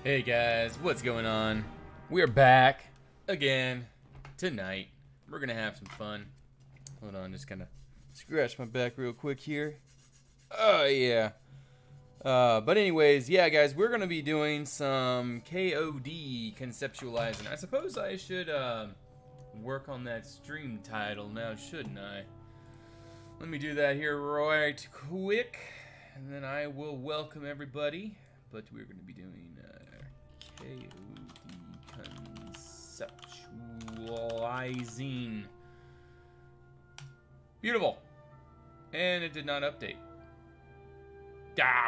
Hey guys, what's going on? We're back again tonight. We're gonna have some fun. Hold on, just gonna scratch my back real quick here. Oh yeah. But anyways, yeah guys, we're gonna be doing some KoD conceptualizing. I suppose I should work on that stream title now, shouldn't I? Let me do that here right quick, and then I will welcome everybody. But we're gonna be doing KoD Conceptualizing. Beautiful. And it did not update.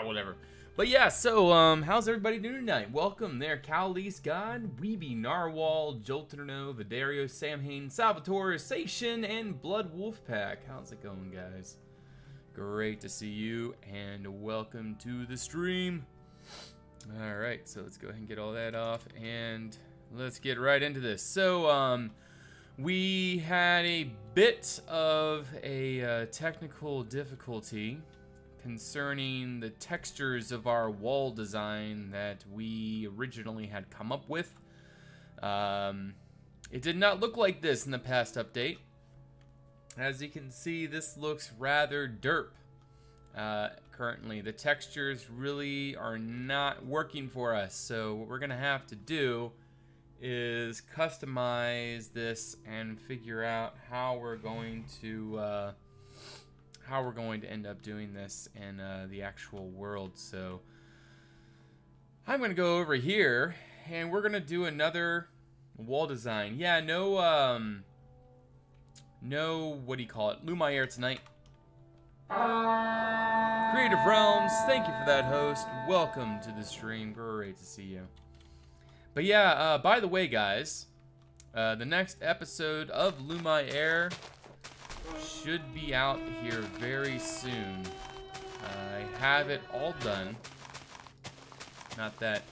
Whatever. But yeah, so, how's everybody doing tonight? Welcome there, Cowlease God, Weeby, Narwhal, Jolterno, Vidario, Samhain, Salvatore, Sation, and Blood Wolfpack. How's it going, guys? Great to see you, and welcome to the stream. Alright, so let's go ahead and get all that off, and let's get right into this. So, we had a bit of a technical difficulty concerning the textures of our wall design that we originally had come up with. It did not look like this in the past update. As you can see, this looks rather derp. Currently, the textures really are not working for us, so what we're gonna have to do is customize this and figure out how we're going to end up doing this in the actual world. So I'm gonna go over here and we're gonna do another wall design. Yeah, no what do you call it, Lumiere tonight. Creative Realms, thank you for that, host. Welcome to the stream. Great to see you. But yeah, by the way, guys, the next episode of Lumiere should be out here very soon. I have it all done. Not that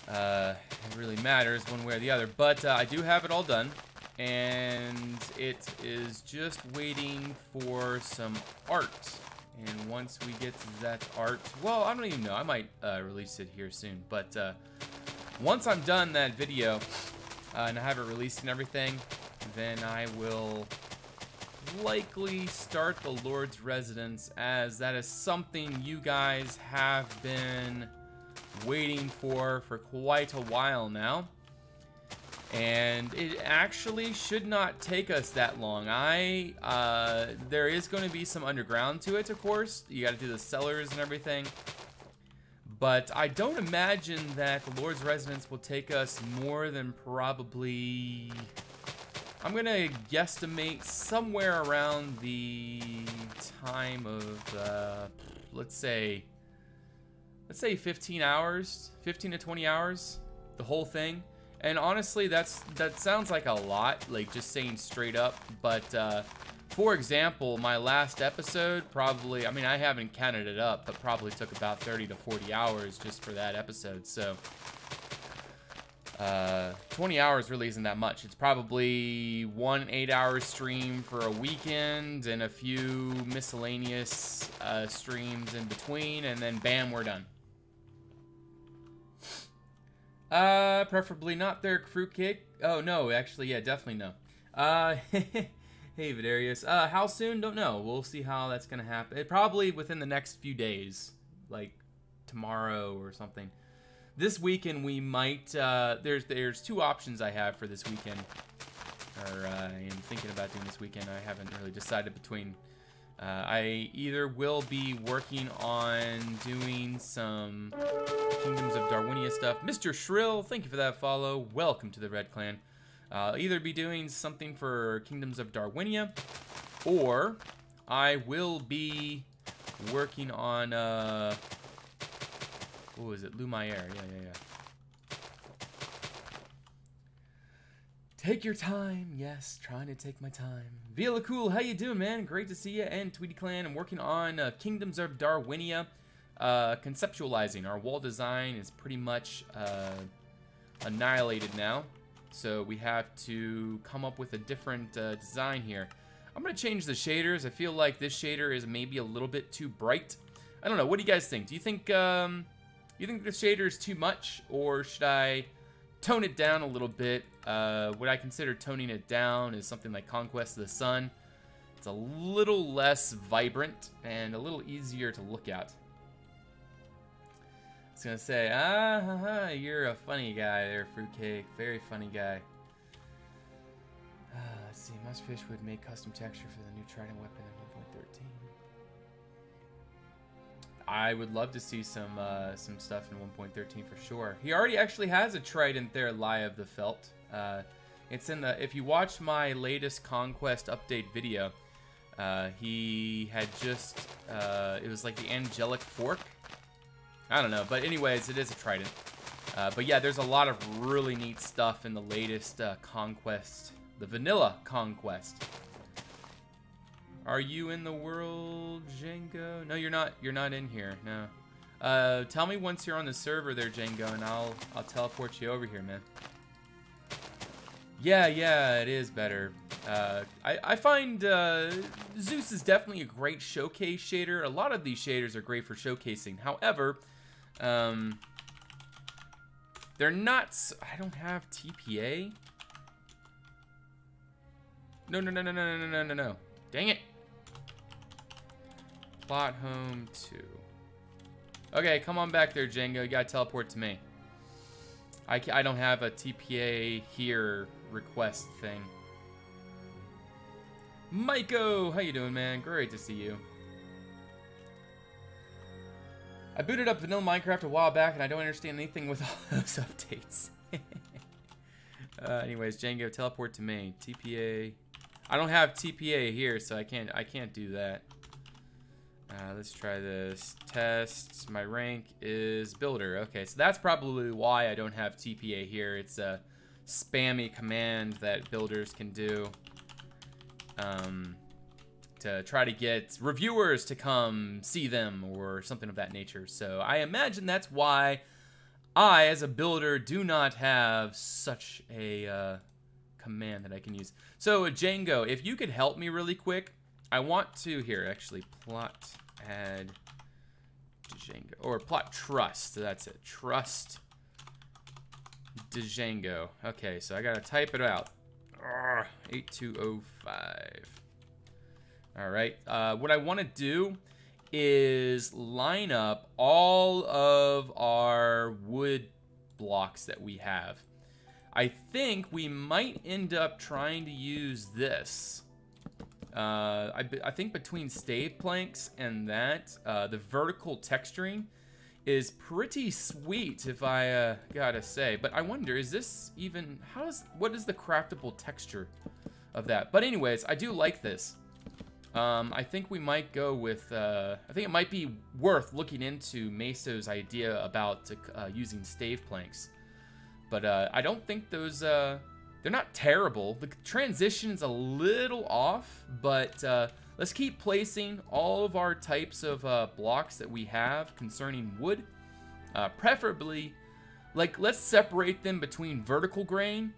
it really matters one way or the other, but I do have it all done. And it is just waiting for some art. And once we get to that art, well, I don't even know. I might release it here soon. But once I'm done that video and I have it released and everything, then I will likely start the Lord's Residence, as that is something you guys have been waiting for quite a while now. And it actually should not take us that long. There is going to be some underground to it, of course. You got to do the cellars and everything. But I don't imagine that the Lord's Residence will take us more than probably, I'm going to guesstimate somewhere around the time of, let's say 15 hours, 15 to 20 hours, the whole thing. And honestly, that sounds like a lot, like just saying straight up. But for example, my last episode probably, I mean, I haven't counted it up, but probably took about 30 to 40 hours just for that episode. So 20 hours really isn't that much. It's probably one 8-hour stream for a weekend and a few miscellaneous streams in between, and then bam, we're done. Preferably not their fruitcake. Oh, no, actually, yeah, definitely no. Hey, Vidarius. How soon? Don't know. We'll see how that's gonna happen. Probably within the next few days, like tomorrow or something. This weekend we might, there's two options I have for this weekend, or I am thinking about doing this weekend. I haven't really decided between. I either will be working on doing some Kingdoms of Darwinia stuff. Mr. Shrill, thank you for that follow. Welcome to the Red Clan. Either be doing something for Kingdoms of Darwinia, or I will be working on, what was it? Lumiere. Yeah. Take your time. Yes, trying to take my time. Vila Cool, how you doing, man? Great to see you. And Tweety Clan, I'm working on Kingdoms of Darwinia. Conceptualizing. Our wall design is pretty much annihilated now. So we have to come up with a different design here. I'm going to change the shaders. I feel like this shader is maybe a little bit too bright. I don't know. What do you guys think? Do you think You think the shader is too much, or should I tone it down a little bit? What I consider toning it down is something like Conquest of the Sun. It's a little less vibrant and a little easier to look at. I was gonna say, you're a funny guy there, Fruitcake. Very funny guy. Let's see, Muskfish would make custom texture for the new Trident weapon in 1.13. I would love to see some stuff in 1.13 for sure. He already actually has a Trident there, Lie of the Felt. It's in the, if you watch my latest Conquest update video, he had just, it was like the Angelic Fork. I don't know, but anyways, it is a Trident. But yeah, there's a lot of really neat stuff in the latest Conquest, the vanilla Conquest. Are you in the world, Django? No, you're not. You're not in here. No. Tell me once you're on the server there, Django, and I'll teleport you over here, man. Yeah, it is better. I find Zeus is definitely a great showcase shader. A lot of these shaders are great for showcasing. However, they're not. I don't have TPA. No. Dang it. Plot home 2. Okay, come on back there, Django. You gotta teleport to me. I don't have a TPA here request thing. Maiko, how you doing, man? Great to see you. I booted up vanilla Minecraft a while back, and I don't understand anything with all those updates. Anyways, Django, teleport to me. TPA. I don't have TPA here, so I can't do that. Let's try this. Tests. My rank is builder. Okay, so that's probably why I don't have TPA here. It's a spammy command that builders can do to try to get reviewers to come see them or something of that nature. So I imagine that's why I, as a builder, do not have such a command that I can use. So Django, if you could help me really quick, I want to here actually plot add Django or plot trust. That's it. Trust Django. Okay, so I gotta type it out. 8205. All right. What I want to do is line up all of our wood blocks that we have. I think we might end up trying to use this. I think between stave planks and that, the vertical texturing is pretty sweet, if I gotta say. But I wonder, is this even, what is the craftable texture of that? But anyways, I do like this. I think we might go with, I think it might be worth looking into Meso's idea about using stave planks. But I don't think those, they're not terrible. The transition's a little off, but let's keep placing all of our types of blocks that we have concerning wood. Preferably, like, let's separate them between vertical grain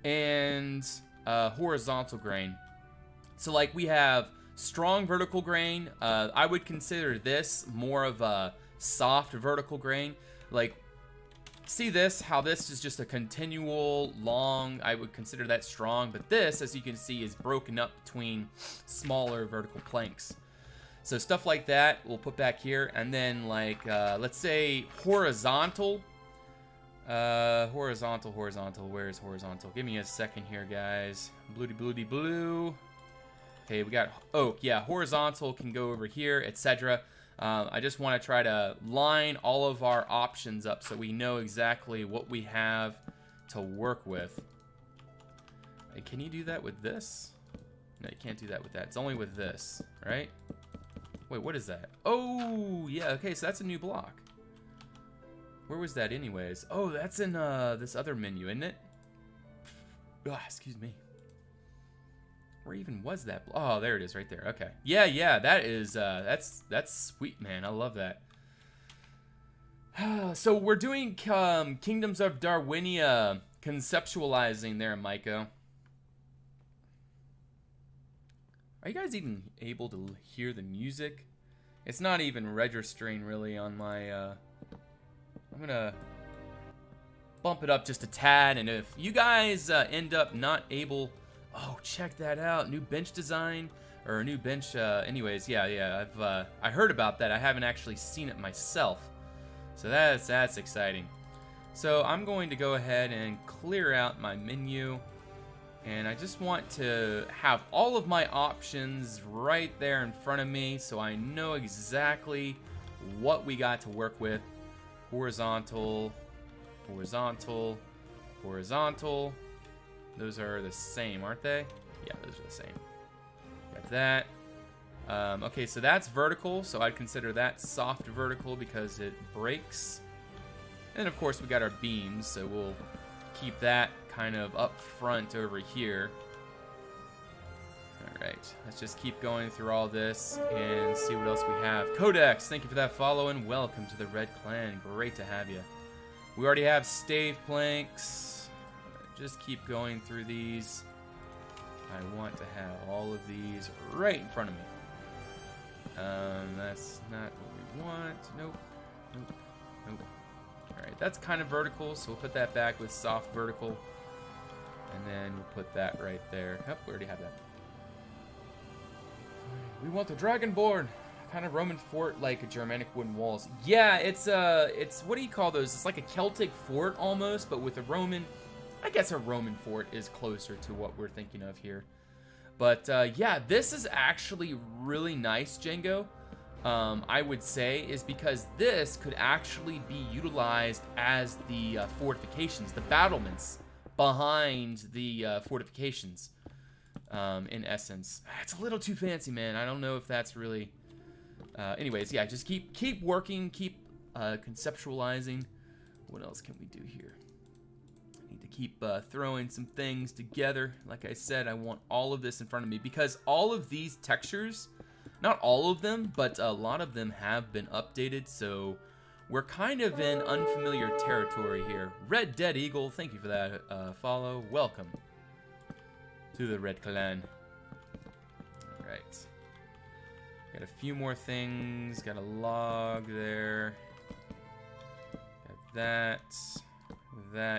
and horizontal grain. So, like, we have strong vertical grain. I would consider this more of a soft vertical grain. Like, see this, how this is just a continual long, I would consider that strong, but this, as you can see, is broken up between smaller vertical planks. So stuff like that we'll put back here, and then like, let's say horizontal, horizontal, where is horizontal? Give me a second here, guys. Blue. Okay, we got oak. Yeah, horizontal can go over here, etc. I just want to try to line all of our options up so we know exactly what we have to work with. Hey, can you do that with this? No, you can't do that with that. It's only with this, right? Wait, what is that? Oh, yeah, okay, so that's a new block. Where was that anyways? Oh, that's in this other menu, isn't it? Oh, excuse me. Where even was that? Oh, there it is right there. Okay. Yeah, that is, that's sweet, man. I love that. So we're doing Kingdoms of Darwinia conceptualizing there, Maiko. Are you guys even able to hear the music? It's not even registering really on my I'm gonna bump it up just a tad, and if you guys end up not able, oh, check that out, new bench design, or a new bench, anyways, yeah, I heard about that. I haven't actually seen it myself, so that's exciting. So I'm going to go ahead and clear out my menu, and I just want to have all of my options right there in front of me so I know exactly what we got to work with. Horizontal, horizontal, horizontal. Those are the same, aren't they? Yeah, those are the same. Got that. Okay, so that's vertical, so I'd consider that soft vertical because it breaks. And of course we got our beams, so we'll keep that kind of up front over here. Alright, let's just keep going through all this and see what else we have. Codex, thank you for that follow and welcome to the Red Clan. Great to have you. We already have stave planks. Just keep going through these. I want to have all of these right in front of me. That's not what we want. Nope. Nope. Nope. Alright, that's kind of vertical, so we'll put that back with soft vertical. And then we'll put that right there. Oh, we already have that. We want the Dragonborn. Kind of Roman fort like Germanic wooden walls. Yeah, it's what do you call those? It's like a Celtic fort almost, but with a Roman. I guess a Roman fort is closer to what we're thinking of here. But yeah, this is actually really nice, Django. I would say is because this could actually be utilized as the fortifications, the battlements behind the fortifications. In essence, it's a little too fancy, man. I don't know if that's really. Anyways, yeah, just keep working, keep conceptualizing. What else can we do here? I need to keep throwing some things together. Like I said, I want all of this in front of me because all of these textures, not all of them, but a lot of them have been updated. So we're kind of in unfamiliar territory here. Red Dead Eagle, thank you for that follow. Welcome to the Red Clan. Alright. Got a few more things. Got a log there. Got that.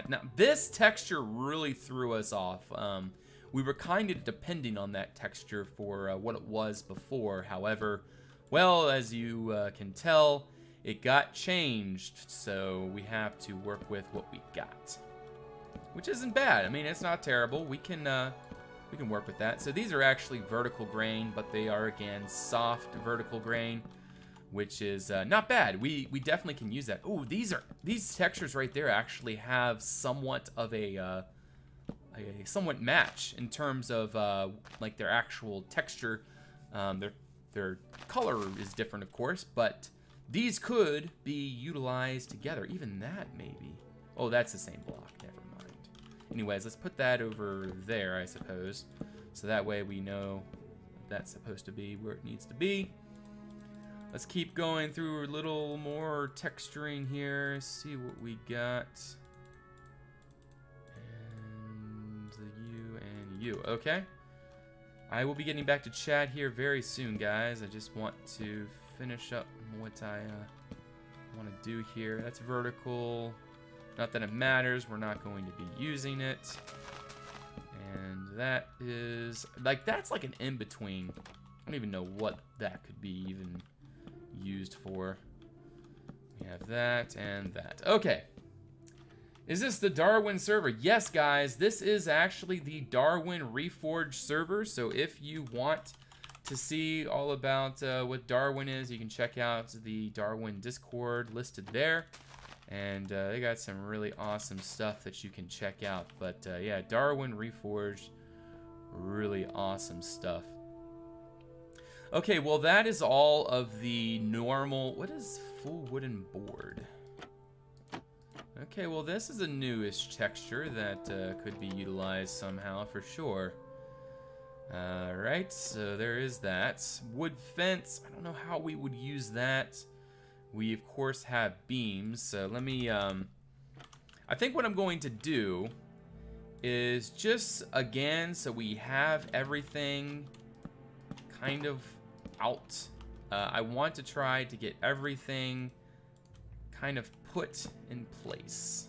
Now, this texture really threw us off. We were kind of depending on that texture for what it was before. However, well, as you can tell, it got changed. So we have to work with what we got. Which isn't bad. I mean, it's not terrible. We can work with that. So these are actually vertical grain, but they are, again, soft vertical grain, which is not bad. We definitely can use that. Ooh, these textures right there actually have somewhat of a somewhat match in terms of like their actual texture. Their color is different, of course, but these could be utilized together. Even that, maybe. Oh, that's the same block. Never mind. Anyways, let's put that over there, I suppose. So that way we know that's supposed to be where it needs to be. Let's keep going through a little more texturing here. See what we got. And you and you. Okay. I will be getting back to chat here very soon, guys. I just want to finish up what I want to do here. That's vertical. Not that it matters, we're not going to be using it. And that is, like, that's like an in-between. I don't even know what that could be even used for. We have that and that. Okay. Is this the Darwin server? Yes, guys, this is actually the Darwin Reforged server. So if you want to see all about what Darwin is, you can check out the Darwin Discord listed there. And they got some really awesome stuff that you can check out. But yeah, Darwin Reforged, really awesome stuff. Okay, well that is all of the normal. What is full wooden board? Okay, well this is a newish texture that could be utilized somehow for sure. Alright, so there is that. Wood fence, I don't know how we would use that. We, of course, have beams, so let me, I think what I'm going to do is just, again, so we have everything kind of out. I want to try to get everything kind of put in place.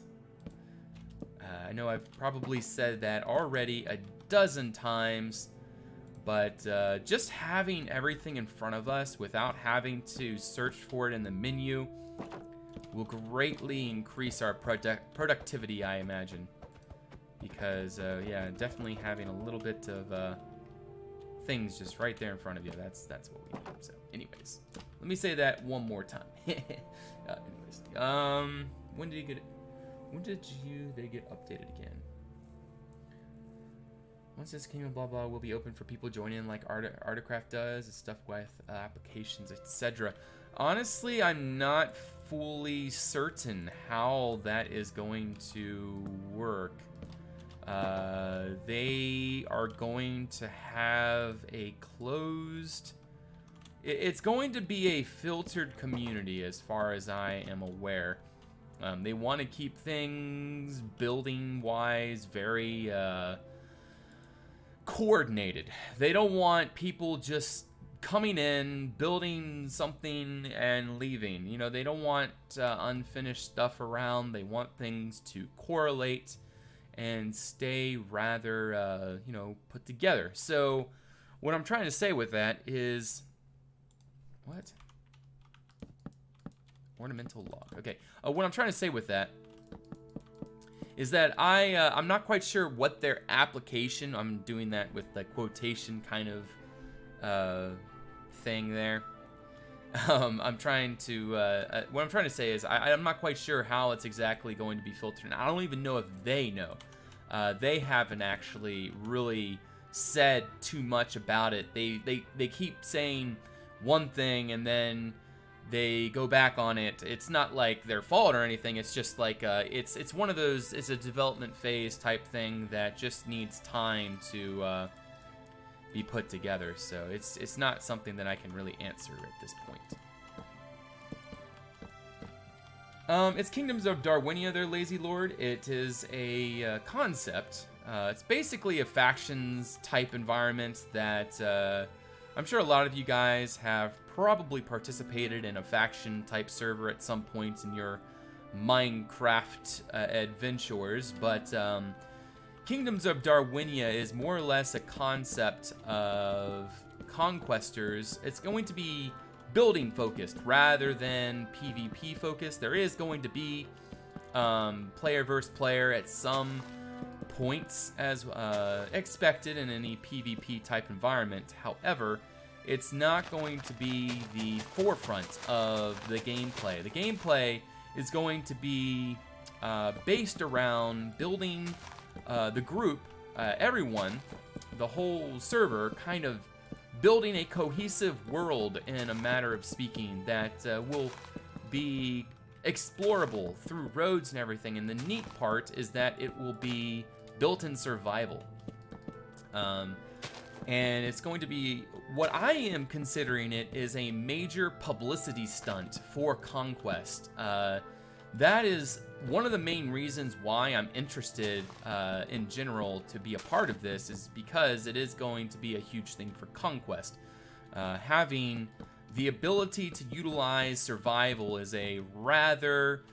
I know I've probably said that already a dozen times, but just having everything in front of us without having to search for it in the menu will greatly increase our productivity, I imagine. Because, yeah, definitely having a little bit of things just right there in front of you, that's what we need. So, anyways, let me say that one more time. When did they get updated again? Once this kingdom blah blah will be open for people joining like Articraft does, and stuff with applications, etc. Honestly, I'm not fully certain how that is going to work. They are going to have a closed... It's going to be a filtered community as far as I am aware. They want to keep things building-wise very coordinated. They don't want people just coming in, building something, and leaving. You know, they don't want unfinished stuff around. They want things to correlate and stay rather, you know, put together. So what I'm trying to say with that is... What? Ornamental log. Okay. What I'm trying to say with that is that I'm not quite sure what their application... I'm doing that with the quotation kind of thing there. I'm trying to... what I'm trying to say is I'm not quite sure how it's exactly going to be filtered. And I don't even know if they know. They haven't actually really said too much about it. They keep saying one thing and then they go back on it. It's not like their fault or anything. It's just like it's one of those. It's a development phase type thing that just needs time to be put together. So it's not something that I can really answer at this point. It's Kingdoms of Darwinia, their Lazy Lord. It is a concept. It's basically a factions type environment that I'm sure a lot of you guys have probably participated in a faction type server at some point in your Minecraft adventures, but Kingdoms of Darwinia is more or less a concept of conquestors. It's going to be building focused rather than PvP focused. There is going to be player versus player at some points as expected in any PvP type environment. However, it's not going to be the forefront of the gameplay. The gameplay is going to be based around building the group, everyone, the whole server, kind of building a cohesive world in a matter of speaking that will be explorable through roads and everything. And the neat part is that it will be built-in survival. And it's going to be, what I am considering it is a major publicity stunt for Conquest. That is one of the main reasons why I'm interested in general to be a part of this, is because it is going to be a huge thing for Conquest. Having the ability to utilize survival is a rather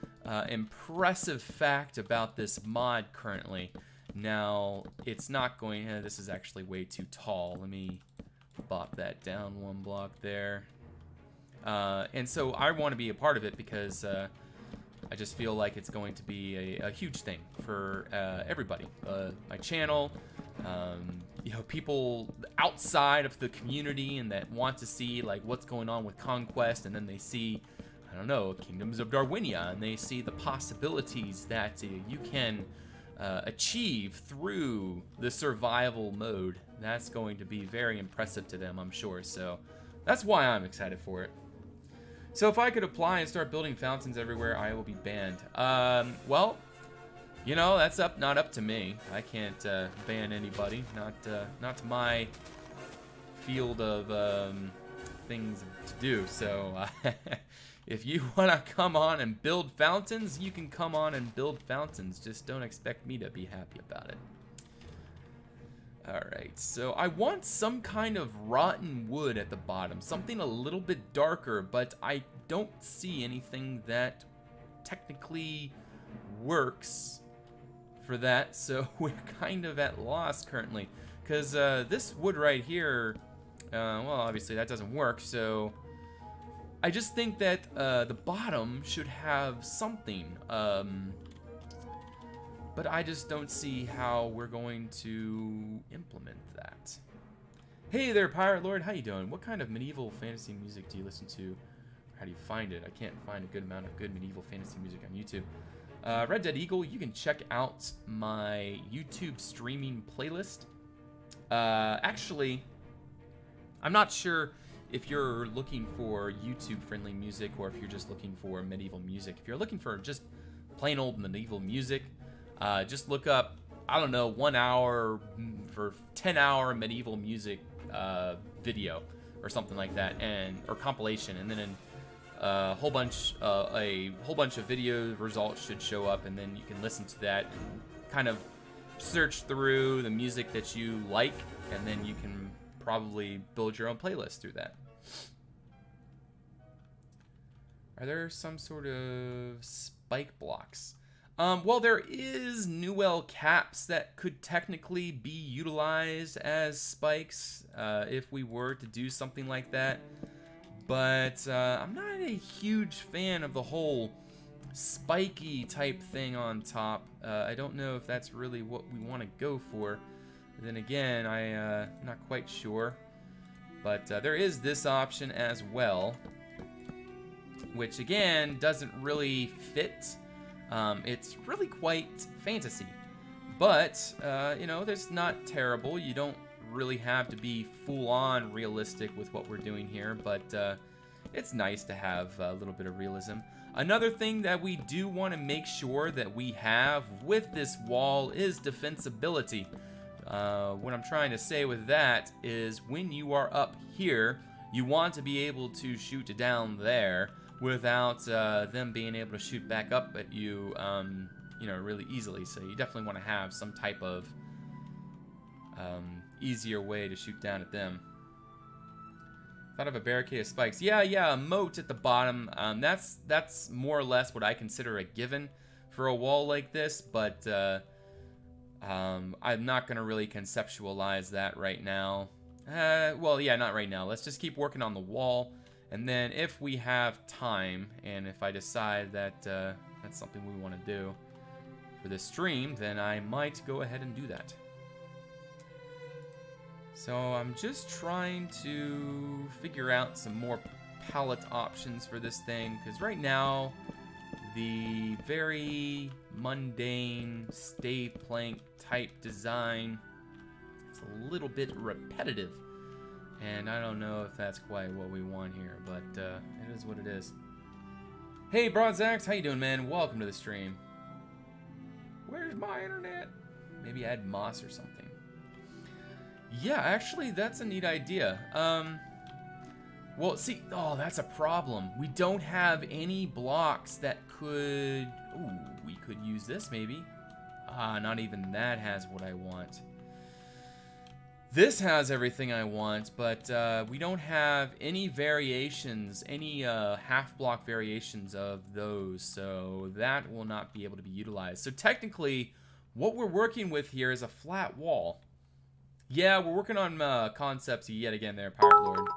impressive fact about this mod currently. Now, it's not going... this is actually way too tall. Let me bop that down one block there. And so I want to be a part of it because I just feel like it's going to be a huge thing for everybody. My channel, you know, people outside of the community and that want to see like what's going on with Conquest, and then they see, I don't know, Kingdoms of Darwinia, and they see the possibilities that you can achieve through the survival mode. That's going to be very impressive to them, I'm sure. So that's why I'm excited for it. So if I could apply and start building fountains everywhere, I will be banned. Well, you know, that's not up to me. I can't ban anybody. Not my field of things to do. So if you want to come on and build fountains, you can come on and build fountains. Just don't expect me to be happy about it. Alright, so I want some kind of rotten wood at the bottom. Something a little bit darker, but I don't see anything that technically works for that, so we're kind of at loss currently. Because this wood right here, well, obviously that doesn't work, so I just think that the bottom should have something. But I just don't see how we're going to implement that. Hey there, Pirate Lord. How you doing? What kind of medieval fantasy music do you listen to? How do you find it? I can't find a good amount of good medieval fantasy music on YouTube. Red Dead Eagle, you can check out my YouTube streaming playlist. Actually, I'm not sure if you're looking for YouTube-friendly music or if you're just looking for medieval music. If you're looking for just plain old medieval music, just look up, I don't know, 1 hour for 10-hour medieval music video or something like that, or compilation, and then a whole bunch of video results should show up, and then you can listen to that and kind of search through the music that you like, and then you can probably build your own playlist through that. Are there some sort of spike blocks? Well, there is Newell caps that could technically be utilized as spikes if we were to do something like that. But I'm not a huge fan of the whole spiky type thing on top. I don't know if that's really what we want to go for. Then again, I'm not quite sure. But there is this option as well, which again doesn't really fit. It's really quite fantasy, but you know, that's not terrible. You don't really have to be full-on realistic with what we're doing here, but it's nice to have a little bit of realism. Another thing that we do want to make sure that we have with this wall is defensibility. What I'm trying to say with that is when you are up here, you want to be able to shoot down there without them being able to shoot back up at you, you know, really easily. So you definitely want to have some type of easier way to shoot down at them. Thought of a barricade of spikes. Yeah, a moat at the bottom. That's more or less what I consider a given for a wall like this, but I'm not going to really conceptualize that right now. Well, yeah, not right now. Let's just keep working on the wall. And then if we have time, and if I decide that that's something we want to do for this stream, then I might go ahead and do that. So I'm just trying to figure out some more palette options for this thing, because right now the very mundane stave plank type design is a little bit repetitive. And I don't know if that's quite what we want here, but it is what it is. Hey, Broadzax, how you doing, man? Welcome to the stream. Where's my internet? Maybe add moss or something. Yeah, actually, that's a neat idea. Well, see, oh, that's a problem. We don't have any blocks that could... Ooh, we could use this, maybe. Ah, not even that has what I want. This has everything I want, but we don't have any variations, any half-block variations of those, so that will not be able to be utilized. So technically, what we're working with here is a flat wall. Yeah, we're working on concepts yet again there, Pirate Lord.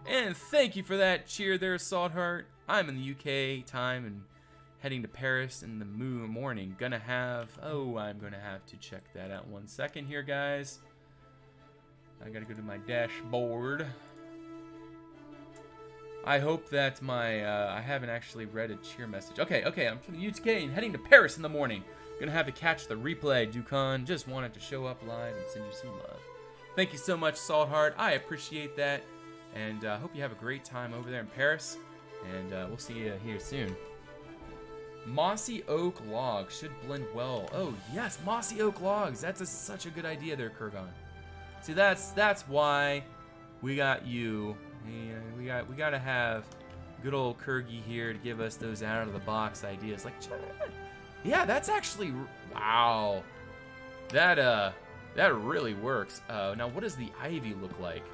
And thank you for that cheer there, Saltheart. I'm in the UK time and heading to Paris in the morning. I'm gonna have to check that out 1 second here, guys. I gotta go to my dashboard. I hope that my, I haven't actually read a cheer message. Okay, I'm from the UK and heading to Paris in the morning. Gonna have to catch the replay, Ducon. Just wanted to show up live and send you some love. Thank you so much, Saltheart. I appreciate that. And I hope you have a great time over there in Paris. And we'll see you here soon. Mossy Oak Logs should blend well. Oh, yes, Mossy Oak Logs. That's such a good idea there, Kurgan. See, that's why we got you. We gotta have good old Kurgi here to give us those out of the box ideas. Like, yeah, that's actually, wow. That really works. Now, what does the ivy look like?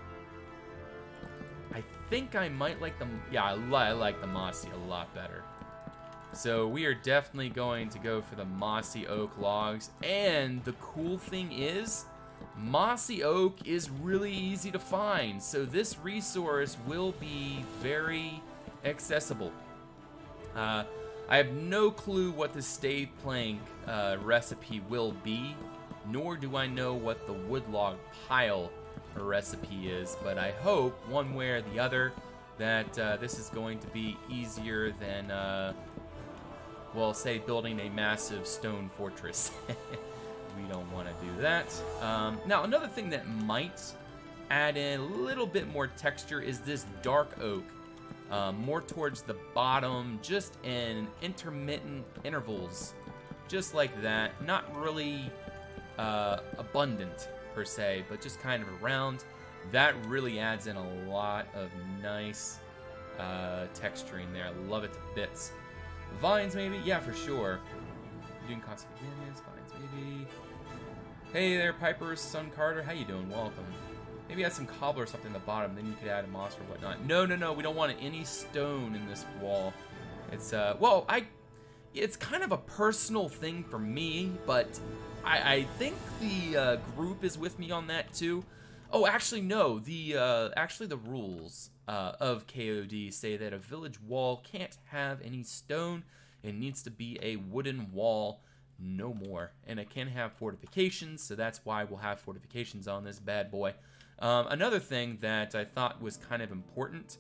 I think I might like the, yeah, I like the mossy a lot better. So we are definitely going to go for the Mossy Oak Logs. And the cool thing is, Mossy Oak is really easy to find. So this resource will be very accessible. I have no clue what the stave plank recipe will be, nor do I know what the woodlog pile recipe is, but I hope, one way or the other, that this is going to be easier than, well, say building a massive stone fortress. We don't want to do that. Now, another thing that might add in a little bit more texture is this dark oak. More towards the bottom, just in intermittent intervals, just like that. Not really abundant per se, but just kind of around. That really adds in a lot of nice texturing there. I love it to bits. Vines maybe? Yeah, for sure. Doing constant vines, maybe. Hey there, Piper's son Carter. How you doing? Welcome. Maybe add some cobble or something at the bottom, then you could add a moss or whatnot. No, we don't want any stone in this wall. It's, well, it's kind of a personal thing for me, but I think the group is with me on that too. Oh, actually, no, actually the rules of KoD say that a village wall can't have any stone. It needs to be a wooden wall, no more. And it can have fortifications, so that's why we'll have fortifications on this bad boy. Another thing that I thought was kind of important,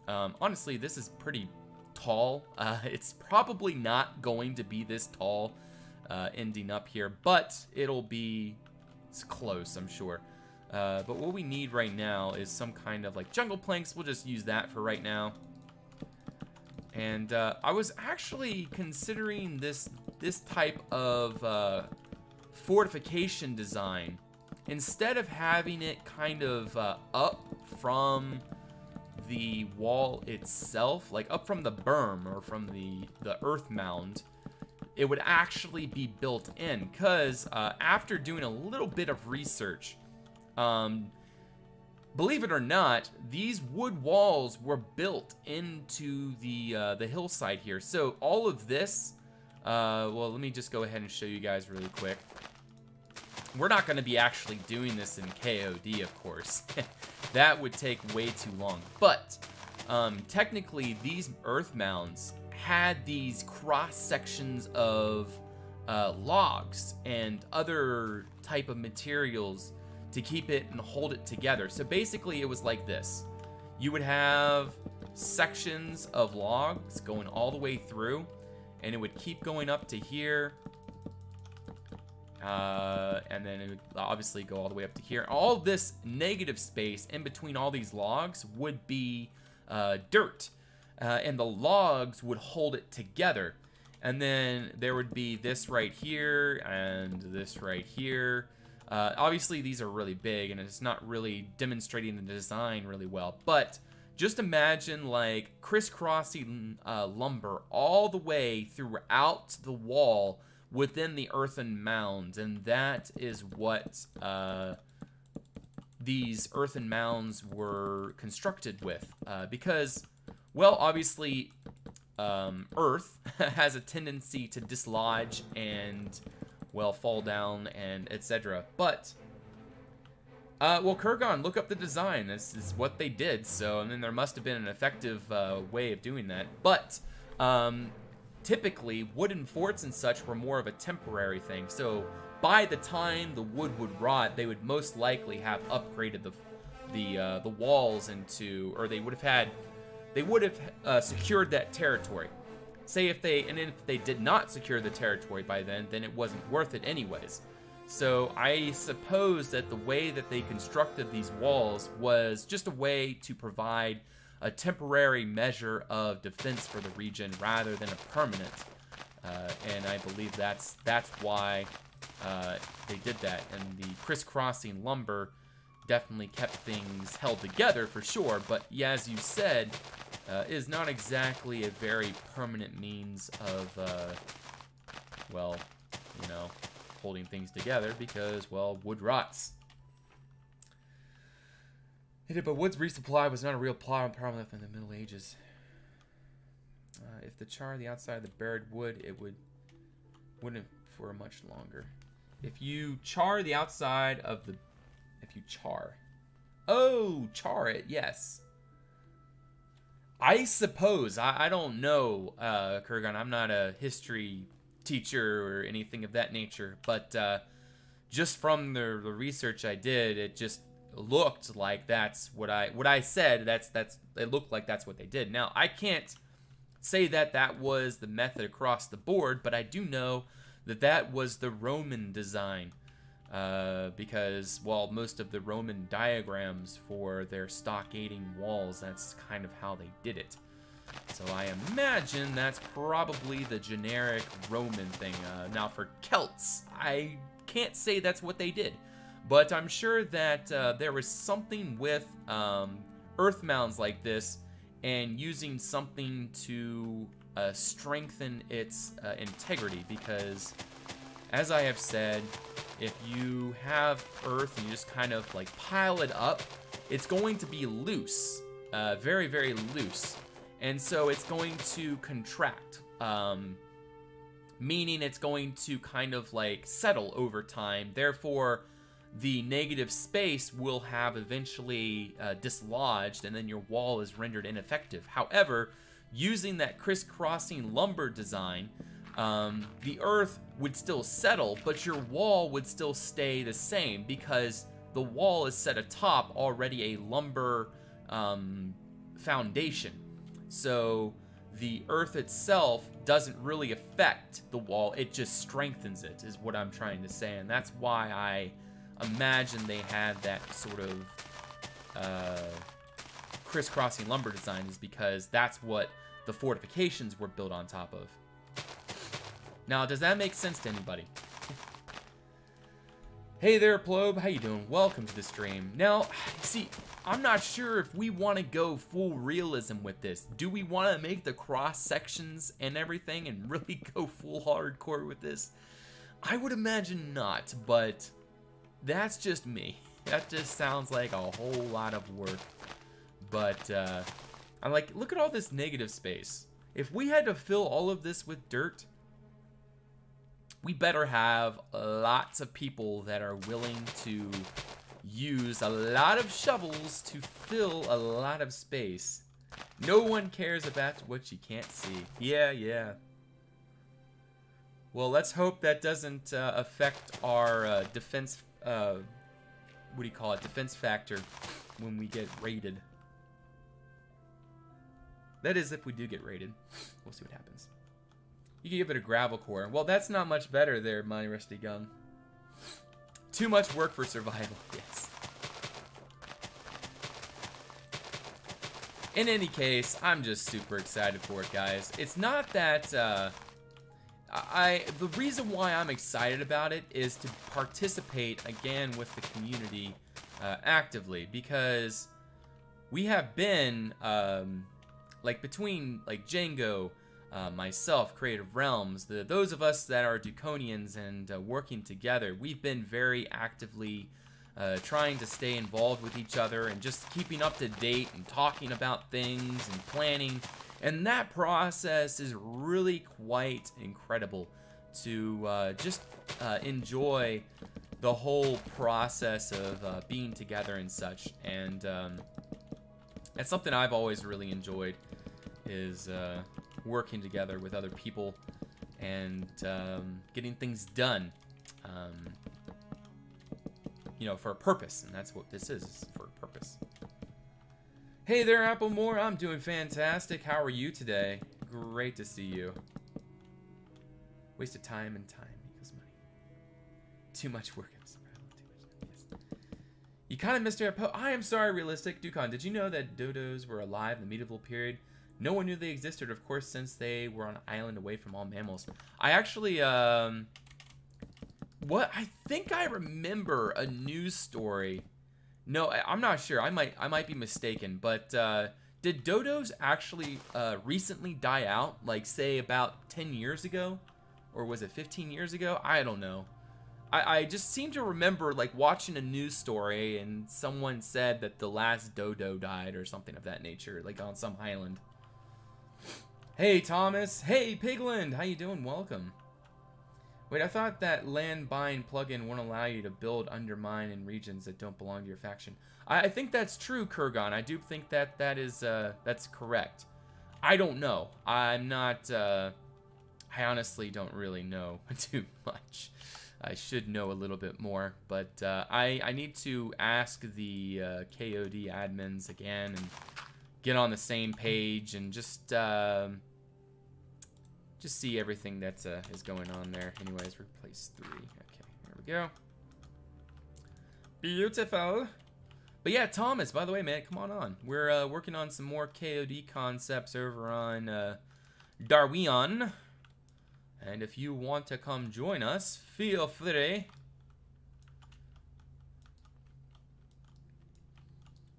honestly, this is pretty tall. It's probably not going to be this tall ending up here, but it's close, I'm sure. But what we need right now is some kind of like jungle planks. We'll just use that for right now. And I was actually considering this type of fortification design. Instead of having it kind of up from the wall itself, like up from the berm or from the earth mound, it would actually be built in. Because after doing a little bit of research, believe it or not, these wood walls were built into the hillside here. So all of this, well, let me just go ahead and show you guys really quick. We're not going to be actually doing this in KoD, of course. That would take way too long. But technically, these earth mounds had these cross sections of logs and other type of materials to keep it and hold it together. So basically, it was like this. You would have sections of logs going all the way through, and it would keep going up to here. And then it would obviously go all the way up to here. All this negative space in between all these logs would be dirt. And the logs would hold it together. And then there would be this right here and this right here. Obviously, these are really big, and it's not really demonstrating the design really well. But just imagine, like, crisscrossing lumber all the way throughout the wall within the earthen mounds, and that is what these earthen mounds were constructed with. Because, well, obviously, earth has a tendency to dislodge and, well, fall down and etc. But, well, Kurgan, look up the design. This is what they did, so, I mean, there must have been an effective way of doing that. But, typically, wooden forts and such were more of a temporary thing. So by the time the wood would rot, they would most likely have upgraded the walls into, or they would have secured that territory. Say if they did not secure the territory by then it wasn't worth it anyways. So I suppose that the way that they constructed these walls was just a way to provide a temporary measure of defense for the region rather than a permanent, and I believe that's why they did that. And the crisscrossing lumber definitely kept things held together for sure, but yeah, as you said, is not exactly a very permanent means of, well, you know, holding things together because, well, wood rots. But wood's resupply was not a real problem in the Middle Ages. If the char the outside of the buried wood, it wouldn't for much longer. If you char the outside of the... If you char... Oh, char it, yes. I suppose. I don't know, Kurgan. I'm not a history teacher or anything of that nature. But just from the research I did, it just looked like that's what I said. It looked like that's what they did. Now, I can't say that that was the method across the board, but I do know that that was the Roman design. Because, well, most of the Roman diagrams for their stockading walls, that's kind of how they did it. So I imagine that's probably the generic Roman thing. Now for Celts, I can't say that's what they did, but I'm sure that there was something with earth mounds like this and using something to strengthen its integrity, because as I have said, if you have earth and you just kind of like pile it up, it's going to be loose, very, very loose. And so it's going to contract, meaning it's going to kind of like settle over time. Therefore, the negative space will have eventually dislodged, and then your wall is rendered ineffective. However, using that crisscrossing lumber design, the earth would still settle, but your wall would still stay the same because the wall is set atop already a lumber foundation. So the earth itself doesn't really affect the wall, it just strengthens it, is what I'm trying to say. And that's why I imagine they had that sort of crisscrossing lumber design, is because that's what the fortifications were built on top of. Now, does that make sense to anybody? Hey there, Plobe. How you doing? Welcome to the stream. Now, see, I'm not sure if we want to go full realism with this. Do we want to make the cross sections and everything and really go full hardcore with this? I would imagine not, but that's just me. That just sounds like a whole lot of work. But I'm like, look at all this negative space. If we had to fill all of this with dirt, we better have lots of people that are willing to use a lot of shovels to fill a lot of space. No one cares about what you can't see. Yeah. Well, let's hope that doesn't affect our defense, what do you call it, defense factor when we get raided. That is, if we do get raided. We'll see what happens. You can give it a gravel core. Well, that's not much better there, my rusty gun. Too much work for survival, yes. In any case, I'm just super excited for it, guys. It's not that, the reason why I'm excited about it is to participate, again, with the community actively, because we have been, like, between, like, Django, myself, Creative Realms, those of us that are Duconians and working together, we've been very actively trying to stay involved with each other and just keeping up to date and talking about things and planning. And that process is really quite incredible to just enjoy the whole process of being together and such. And that's something I've always really enjoyed, is working together with other people and getting things done, you know, for a purpose. And that's what this is for a purpose. Hey there, Applemore. I'm doing fantastic. How are you today? Great to see you. Wasted time and time equals money. Too much work. Yes. You kind of missed your post. I am sorry, Realistic. Ducon, did you know that dodos were alive in the medieval period? No one knew they existed, of course, since they were on an island away from all mammals. I actually, I think I remember a news story. No, I'm not sure. I might be mistaken. But did dodos actually recently die out? Like, say, about 10 years ago? Or was it 15 years ago? I don't know. I just seem to remember, like, watching a news story and someone said that the last dodo died or something of that nature, like on some island. Hey, Thomas. Hey, Pigland. How you doing? Welcome. Wait, I thought that land bind plugin won't allow you to build undermine in regions that don't belong to your faction. I think that's true, Kurgan. I do think that that's correct. I don't know. I'm not, I honestly don't really know too much. I should know a little bit more, but I need to ask the KoD admins again and get on the same page and just see everything that is going on there. Anyways, replace 3. Okay, there we go. Beautiful. But yeah, Thomas, by the way, man, come on. We're working on some more KoD concepts over on Darwin. And if you want to come join us, feel free.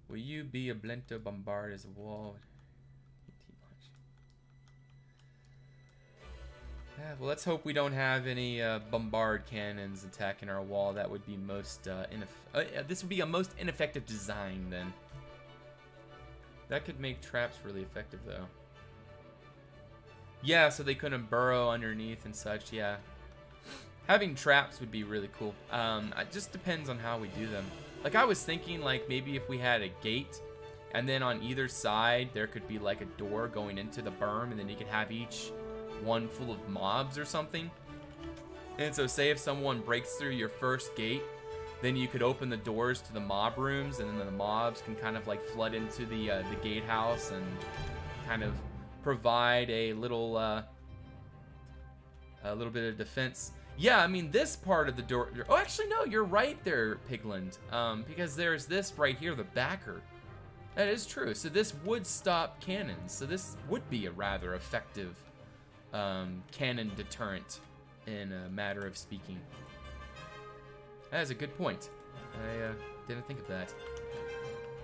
Will you be a Blento bombard as a wall? Yeah, well, let's hope we don't have any bombard cannons attacking our wall. That would be most this would be a most ineffective design then. That could make traps really effective though. Yeah, so they couldn't burrow underneath and such. Yeah, having traps would be really cool. It just depends on how we do them. Like I was thinking, like maybe if we had a gate, and then on either side there could be like a door going into the berm, and then you could have each one full of mobs or something. And so say if someone breaks through your first gate, then you could open the doors to the mob rooms, and then the mobs can kind of like flood into the gatehouse and kind of provide a little bit of defense. Yeah, I mean this part of the door. Oh, actually no, you're right there, Pigland. Because there's this right here, the backer. That is true. So this would stop cannons. So this would be a rather effective cannon deterrent in a matter of speaking. That is a good point. I didn't think of that.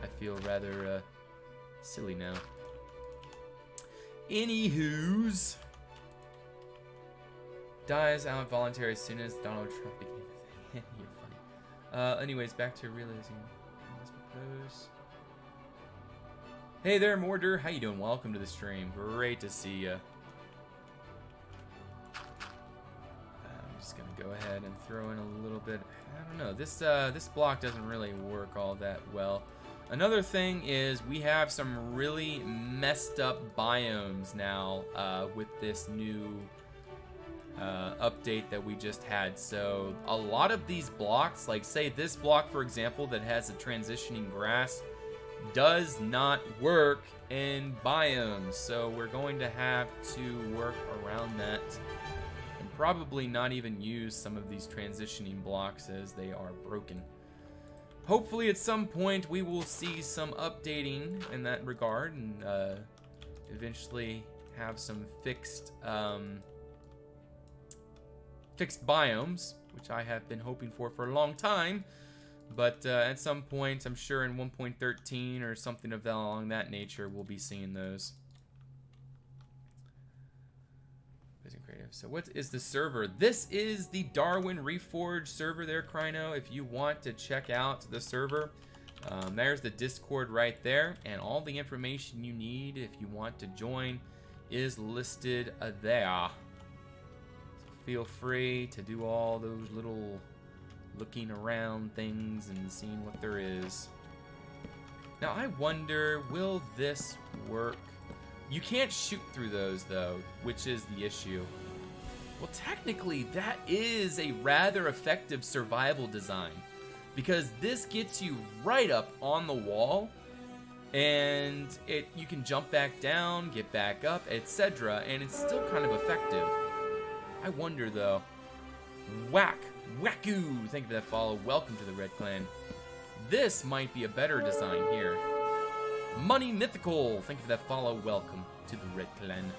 I feel rather silly now. Anywho's, dies out voluntary as soon as Donald Trump became a thing. You're funny. Anyways, back to realizing. Let's propose. Hey there, Mortar. How you doing? Welcome to the stream. Great to see you. Go ahead and throw in a little bit. I don't know. This block doesn't really work all that well. Another thing is we have some really messed up biomes now with this new update that we just had. So a lot of these blocks, like say this block for example that has a transitioning grass, does not work in biomes. So we're going to have to work around that. Probably not even use some of these transitioning blocks as they are broken. Hopefully at some point we will see some updating in that regard and eventually have some fixed biomes, which I have been hoping for a long time. But at some point, I'm sure in 1.13 or something of that along that nature, we'll be seeing those. So what is the server? This is the Darwin Reforged server there, Kryno. If you want to check out the server, there's the Discord right there, and all the information you need if you want to join is listed there. So feel free to do all those little looking around things and seeing what there is. Now I wonder, will this work? You can't shoot through those though, which is the issue. Well, technically, that is a rather effective survival design because this gets you right up on the wall, and you can jump back down, get back up, etc., and it's still kind of effective. I wonder, though. Wacku! Thank you for that follow. Welcome to the Red Clan. This might be a better design here. Money Mythical! Thank you for that follow. Welcome to the Red Clan.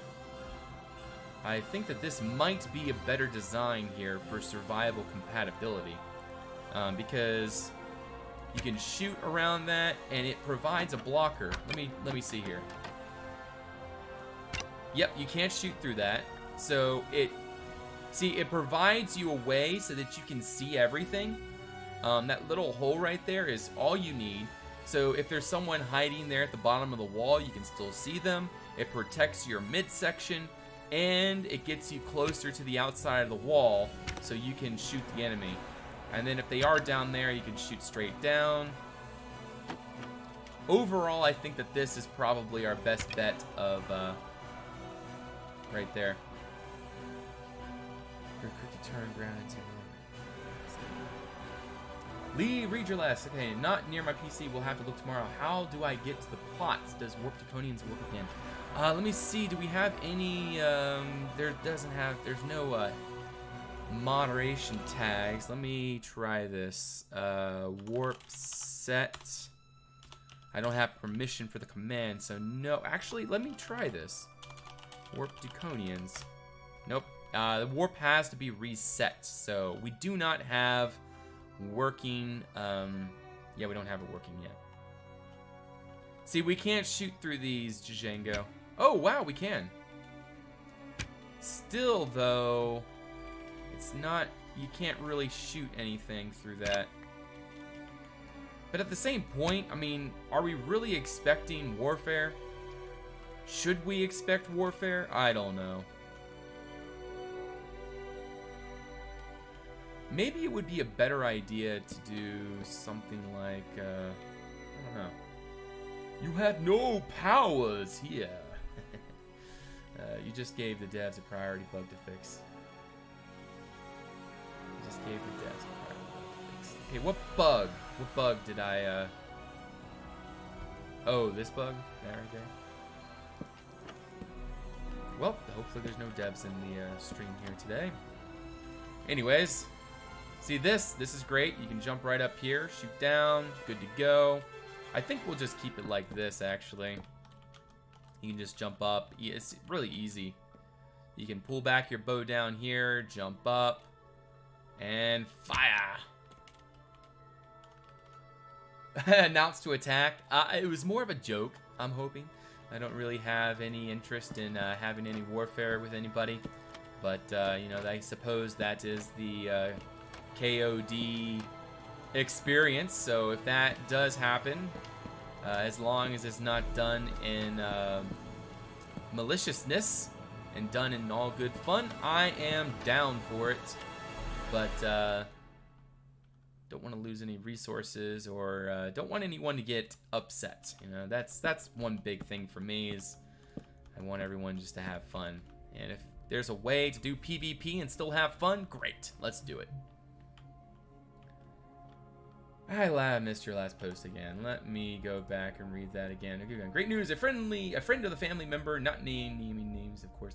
I think that this might be a better design here for survival compatibility, because you can shoot around that and it provides a blocker. Let me see here. Yep, you can't shoot through that. So it provides you a way so that you can see everything. That little hole right there is all you need. So if there's someone hiding there at the bottom of the wall, you can still see them. it protects your midsection, and it gets you closer to the outside of the wall so you can shoot the enemy. And then if they are down there, you can shoot straight down. Overall, I think that this is probably our best bet of right there. Your quick to turn ground into Lee, read your last. Okay, not near my PC. We'll have to look tomorrow. How do I get to the plots? Does Warp Draconians work again? Let me see. Do we have any? There's no moderation tags. Let me try this. Warp set. I don't have permission for the command, so no. Actually, let me try this. Warp Draconians. Nope. The warp has to be reset, so we do not have working. Yeah, we don't have it working yet. See, we can't shoot through these, Django. Oh, wow, we can. Still, though, it's not, you can't really shoot anything through that. But at the same point, I mean, are we really expecting warfare? Should we expect warfare? I don't know. Maybe it would be a better idea to do something like, I don't know. You have no powers here. You just gave the devs a priority bug to fix. You just gave the devs a priority bug to fix. Okay, what bug? What bug did I, Oh, this bug? That right there. Well, hopefully there's no devs in the stream here today. Anyways, see this? This is great. You can jump right up here, shoot down, good to go. I think we'll just keep it like this, actually. You can just jump up. It's really easy. You can pull back your bow down here, jump up, and fire. Announce to attack. It was more of a joke, I'm hoping. I don't really have any interest in having any warfare with anybody. But, you know, I suppose that is the KoD experience. So if that does happen, as long as it's not done in maliciousness and done in all good fun, I am down for it. But don't want to lose any resources, or don't want anyone to get upset. You know, that's one big thing for me, is I want everyone just to have fun. And if there's a way to do PvP and still have fun, great, let's do it. I missed your last post again. Let me go back and read that again. Great news! A friend of the family member, not naming names, of course,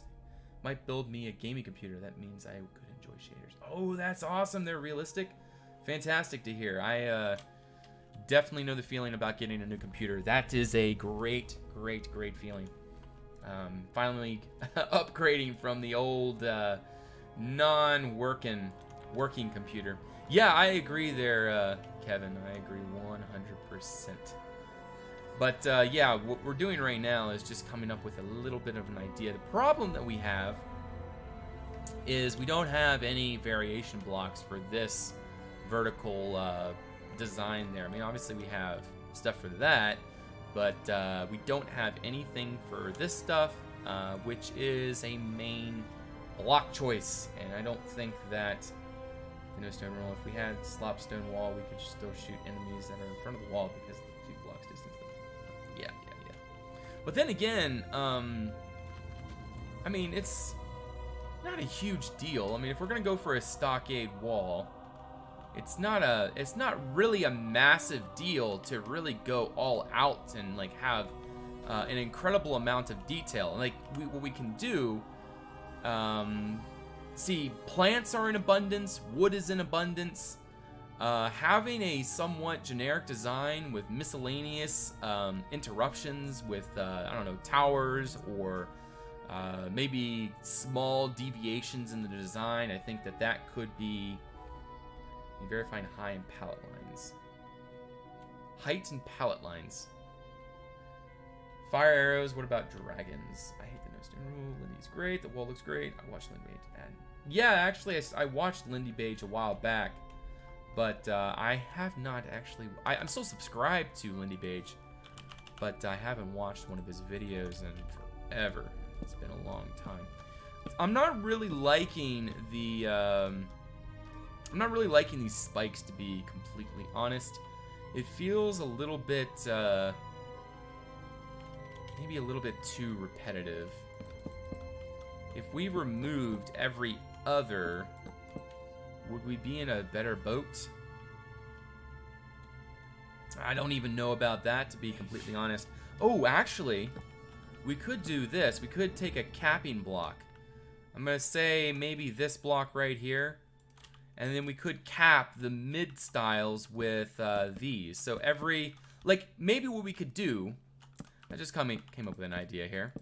might build me a gaming computer. That means I could enjoy shaders. Oh, that's awesome! They're realistic. Fantastic to hear. I definitely know the feeling about getting a new computer. That is a great, great, great feeling. Finally upgrading from the old non-working computer. Yeah, I agree there, Kevin. I agree 100%. But yeah, what we're doing right now is just coming up with a little bit of an idea. The problem that we have is we don't have any variation blocks for this vertical design there. I mean, obviously we have stuff for that, but we don't have anything for this stuff, which is a main block choice. And I don't think that no stone wall. If we had slopstone wall, we could still shoot enemies that are in front of the wall because of the 2 blocks distance. Yeah. But then again, I mean, it's not a huge deal. I mean, if we're gonna go for a stockade wall, it's not really a massive deal to really go all out and like have an incredible amount of detail. Like what we can do, see, plants are in abundance, wood is in abundance. Having a somewhat generic design with miscellaneous interruptions with I don't know, towers, or maybe small deviations in the design, I think that could be. Verifying height and pallet lines. Height and pallet lines. Fire arrows. What about dragons? I hate the no stone rule. Lindy's great. The wall looks great. I watched Lindy Page. Yeah, actually, I watched Lindy Page a while back, but I have not actually. I'm still subscribed to Lindy Page, but I haven't watched one of his videos in forever. It's been a long time. I'm not really liking the, I'm not really liking these spikes, to be completely honest. It feels a little bit, maybe a little bit too repetitive. If we removed every other, would we be in a better boat? I don't even know about that, to be completely honest. Oh, actually, we could do this. We could take a capping block. I'm going to say maybe this block right here. And then we could cap the mid styles with these. So every, like, maybe what we could do, I just came up with an idea here.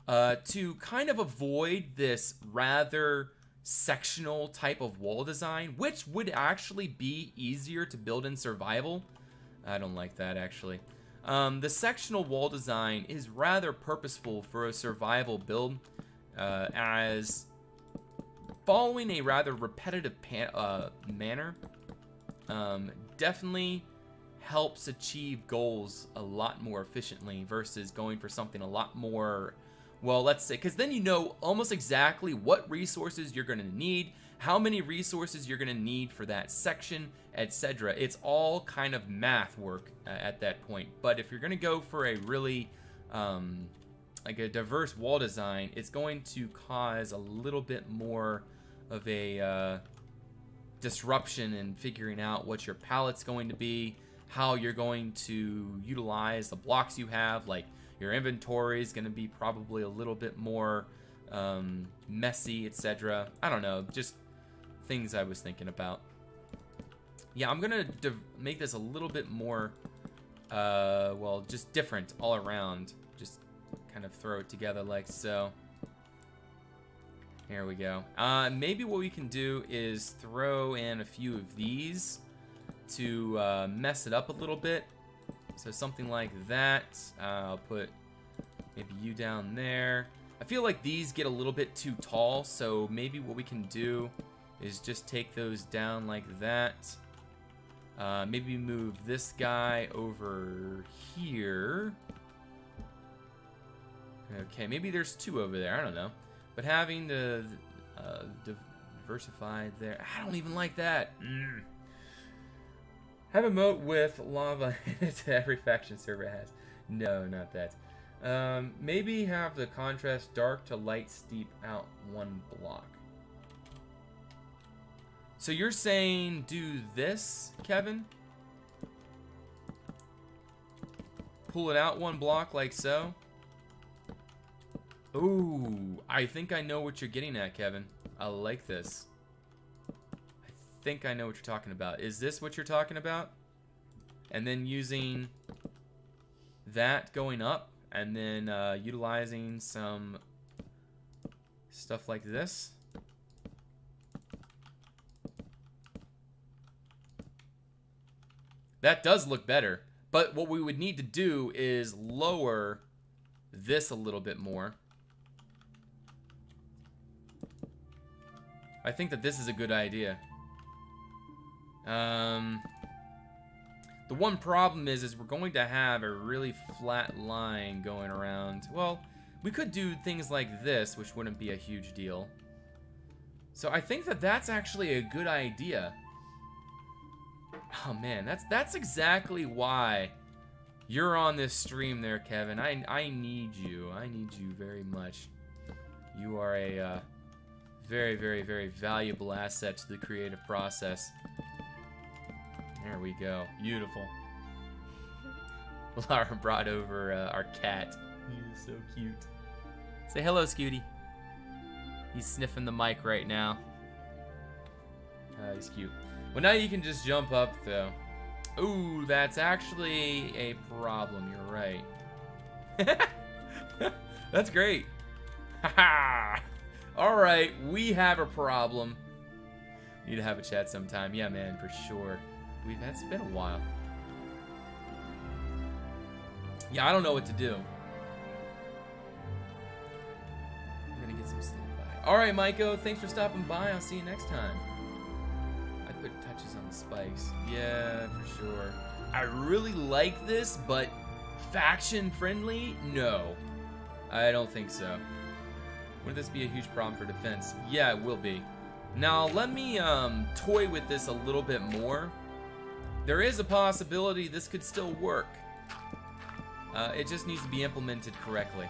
To kind of avoid this rather sectional type of wall design, which would actually be easier to build in survival. I don't like that, actually. The sectional wall design is rather purposeful for a survival build, as following a rather repetitive manner definitely helps achieve goals a lot more efficiently versus going for something a lot more, well, let's say, because then you know almost exactly what resources you're going to need, how many resources you're going to need for that section, etc. It's all kind of math work at that point. But if you're going to go for a really like a diverse wall design, it's going to cause a little bit more of a disruption in figuring out what your palette's going to be, how you're going to utilize the blocks you have. Like, your inventory is going to be probably a little bit more messy, etc. I don't know, just things I was thinking about. Yeah, I'm going to make this a little bit more, well, just different all around. Just kind of throw it together like so. Here we go. Maybe what we can do is throw in a few of these to mess it up a little bit. So something like that. I'll put maybe you down there. I feel like these get a little bit too tall, so maybe what we can do is just take those down like that. Maybe move this guy over here. Okay, maybe there's two over there. I don't know. But having the diversified there, I don't even like that. Have a moat with lava in it every faction server has. No, not that. Maybe have the contrast dark to light steep out one block. So you're saying do this, Kevin? Pull it out one block like so? Ooh, I think I know what you're getting at, Kevin. I like this. I think I know what you're talking about. Is this what you're talking about? And then using that going up, and then utilizing some stuff like this. That does look better. But what we would need to do is lower this a little bit more. I think that this is a good idea. The one problem is we're going to have a really flat line going around. Well, we could do things like this, which wouldn't be a huge deal. So I think that that's actually a good idea. Oh man, that's exactly why you're on this stream there, Kevin. I need you. I need you very much. You are a very, very, very valuable asset to the creative process. There we go. Beautiful. Lara brought over our cat. He is so cute. Say hello, Scooty. He's sniffing the mic right now. He's cute. Well, now you can just jump up, though. Ooh, that's actually a problem. You're right. That's great. Haha. All right, we have a problem. Need to have a chat sometime. Yeah, man, for sure. That's been a while. Yeah, I don't know what to do. I'm gonna get some sleep by. All right, Maiko, thanks for stopping by. I'll see you next time. I put touches on the spikes. Yeah, for sure. I really like this, but faction friendly? No. I don't think so. Would this be a huge problem for defense? Yeah, it will be. Now, let me toy with this a little bit more. There is a possibility this could still work. It just needs to be implemented correctly.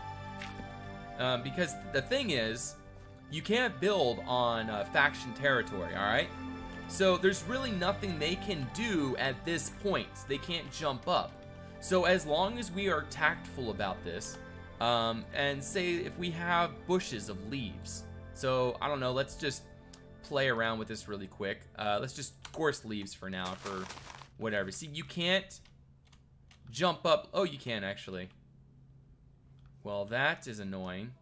Because the thing is, you can't build on faction territory, alright? So there's really nothing they can do at this point. They can't jump up. So as long as we are tactful about this, and say if we have bushes of leaves. So, I don't know, let's just play around with this really quick. Let's just course leaves for now, for whatever. See, you can't jump up. Oh, you can actually. Well, that is annoying.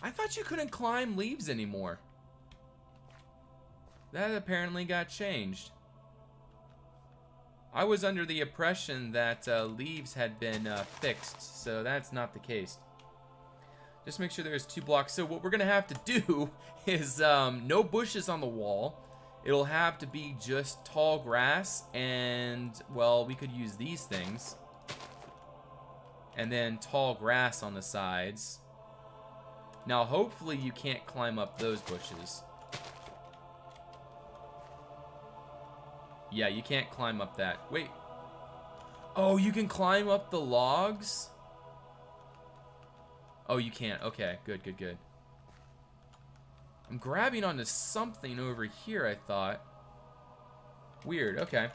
I thought you couldn't climb leaves anymore. That apparently got changed. I was under the impression that leaves had been fixed, so that's not the case. Just make sure there's 2 blocks. So what we're gonna have to do is no bushes on the wall. It'll have to be just tall grass, and well, we could use these things. And then tall grass on the sides. Now, hopefully you can't climb up those bushes. Yeah, you can't climb up that. Wait. Oh, you can climb up the logs? Oh, you can't. Okay, good, good, good. I'm grabbing onto something over here, I thought. Weird, okay.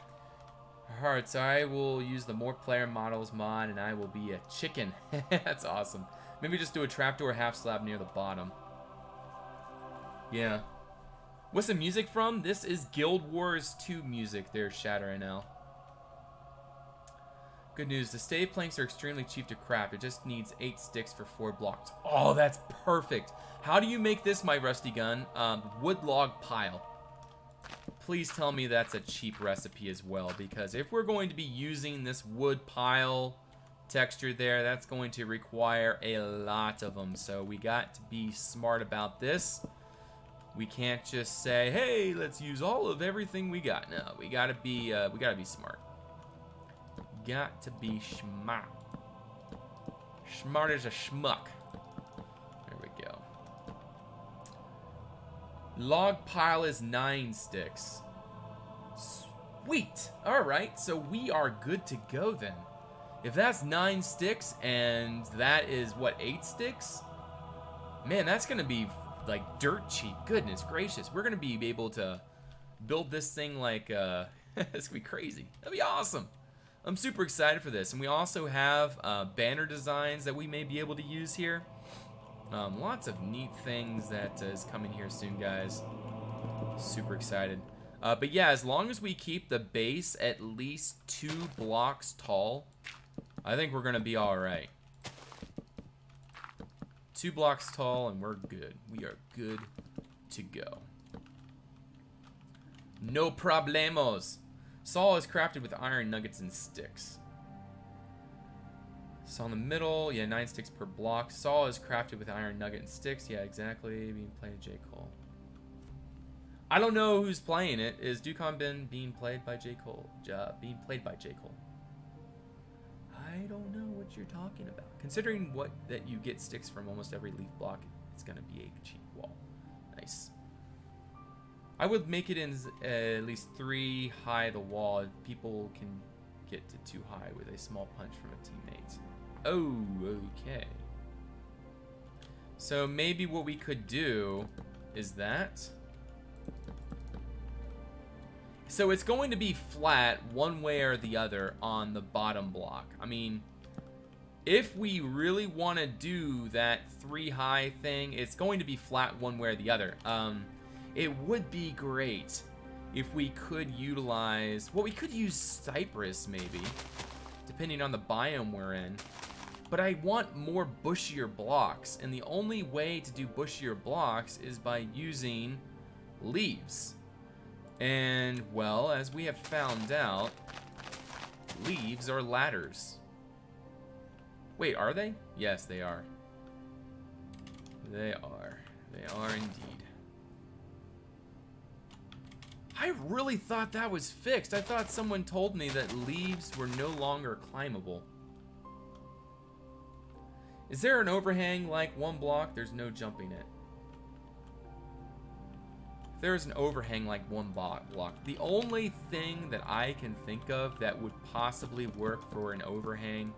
Alright, so I will use the more player models mod, and I will be a chicken. That's awesome. Maybe just do a trapdoor half slab near the bottom. Yeah. What's the music from? This is Guild Wars 2 music there, Shatter NL. Good news, the stave planks are extremely cheap to craft. It just needs 8 sticks for 4 blocks. Oh, that's perfect. How do you make this, my rusty gun? Wood log pile. Please tell me that's a cheap recipe as well, because if we're going to be using this wood pile texture there, that's going to require a lot of them. So we got to be smart about this. We can't just say, hey, let's use all of everything we got. No, we gotta be smart. Got to be smart. Smart as a schmuck. There we go. Log pile is 9 sticks. Sweet. Alright, so we are good to go then. If that's 9 sticks and that is, what, 8 sticks? Man, that's gonna be like dirt cheap. Goodness gracious. We're gonna be able to build this thing like, it's gonna be crazy. That'd be awesome. I'm super excited for this. And we also have banner designs that we may be able to use here. Lots of neat things that is coming here soon, guys. Super excited. But yeah, as long as we keep the base at least 2 blocks tall, I think we're gonna be alright. 2 blocks tall and we're good. We are good to go. No problemos. Saw is crafted with iron nuggets and sticks. Saw in the middle, yeah, 9 sticks per block. Saw is crafted with iron nugget and sticks. Yeah, exactly. Being played J. Cole. I don't know who's playing it. Is Dukon being played by J. Cole? Being played by J. Cole. I don't know what you're talking about. Considering that you get sticks from almost every leaf block, it's gonna be a cheap wall. Nice. I would make it in at least 3 high the wall. People can get to 2 high with a small punch from a teammate. Oh, okay. So maybe what we could do is that. So it's going to be flat one way or the other on the bottom block. I mean, if we really want to do that 3 high thing, it's going to be flat one way or the other. It would be great if we could utilize, well, we could use cypress maybe, depending on the biome we're in. But I want more bushier blocks, and the only way to do bushier blocks is by using leaves. And, well, as we have found out, leaves are ladders. Wait, are they? Yes, they are. They are. They are indeed. I really thought that was fixed. I thought someone told me that leaves were no longer climbable. Is there an overhang like one block? There's no jumping it. If there's an overhang like one block, the only thing that I can think of that would possibly work for an overhang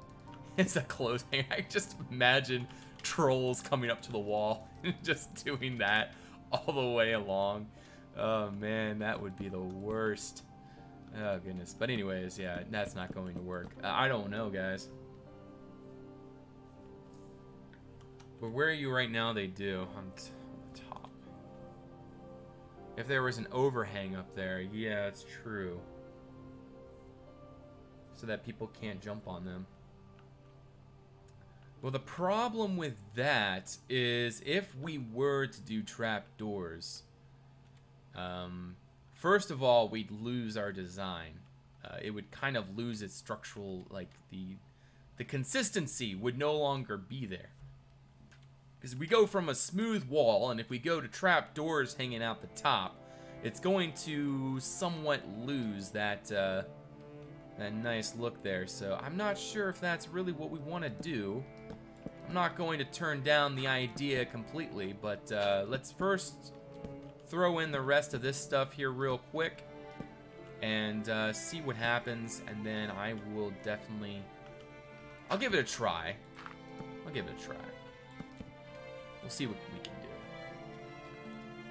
is a close hang. I just imagine trolls coming up to the wall and just doing that all the way along. Oh man, that would be the worst. Oh goodness. But anyways, yeah, that's not going to work. I don't know, guys. But where are you right now? They do on the top. If there was an overhang up there, yeah, it's true. So that people can't jump on them. Well, the problem with that is if we were to do trapdoors, first of all, we'd lose our design. It would kind of lose its structural, like the consistency would no longer be there. Because we go from a smooth wall, and if we go to trapdoors hanging out the top, it's going to somewhat lose that that nice look there. So I'm not sure if that's really what we want to do. I'm not going to turn down the idea completely, but let's first throw in the rest of this stuff here real quick and see what happens, and then I will definitely... I'll give it a try. I'll give it a try. We'll see what we can do.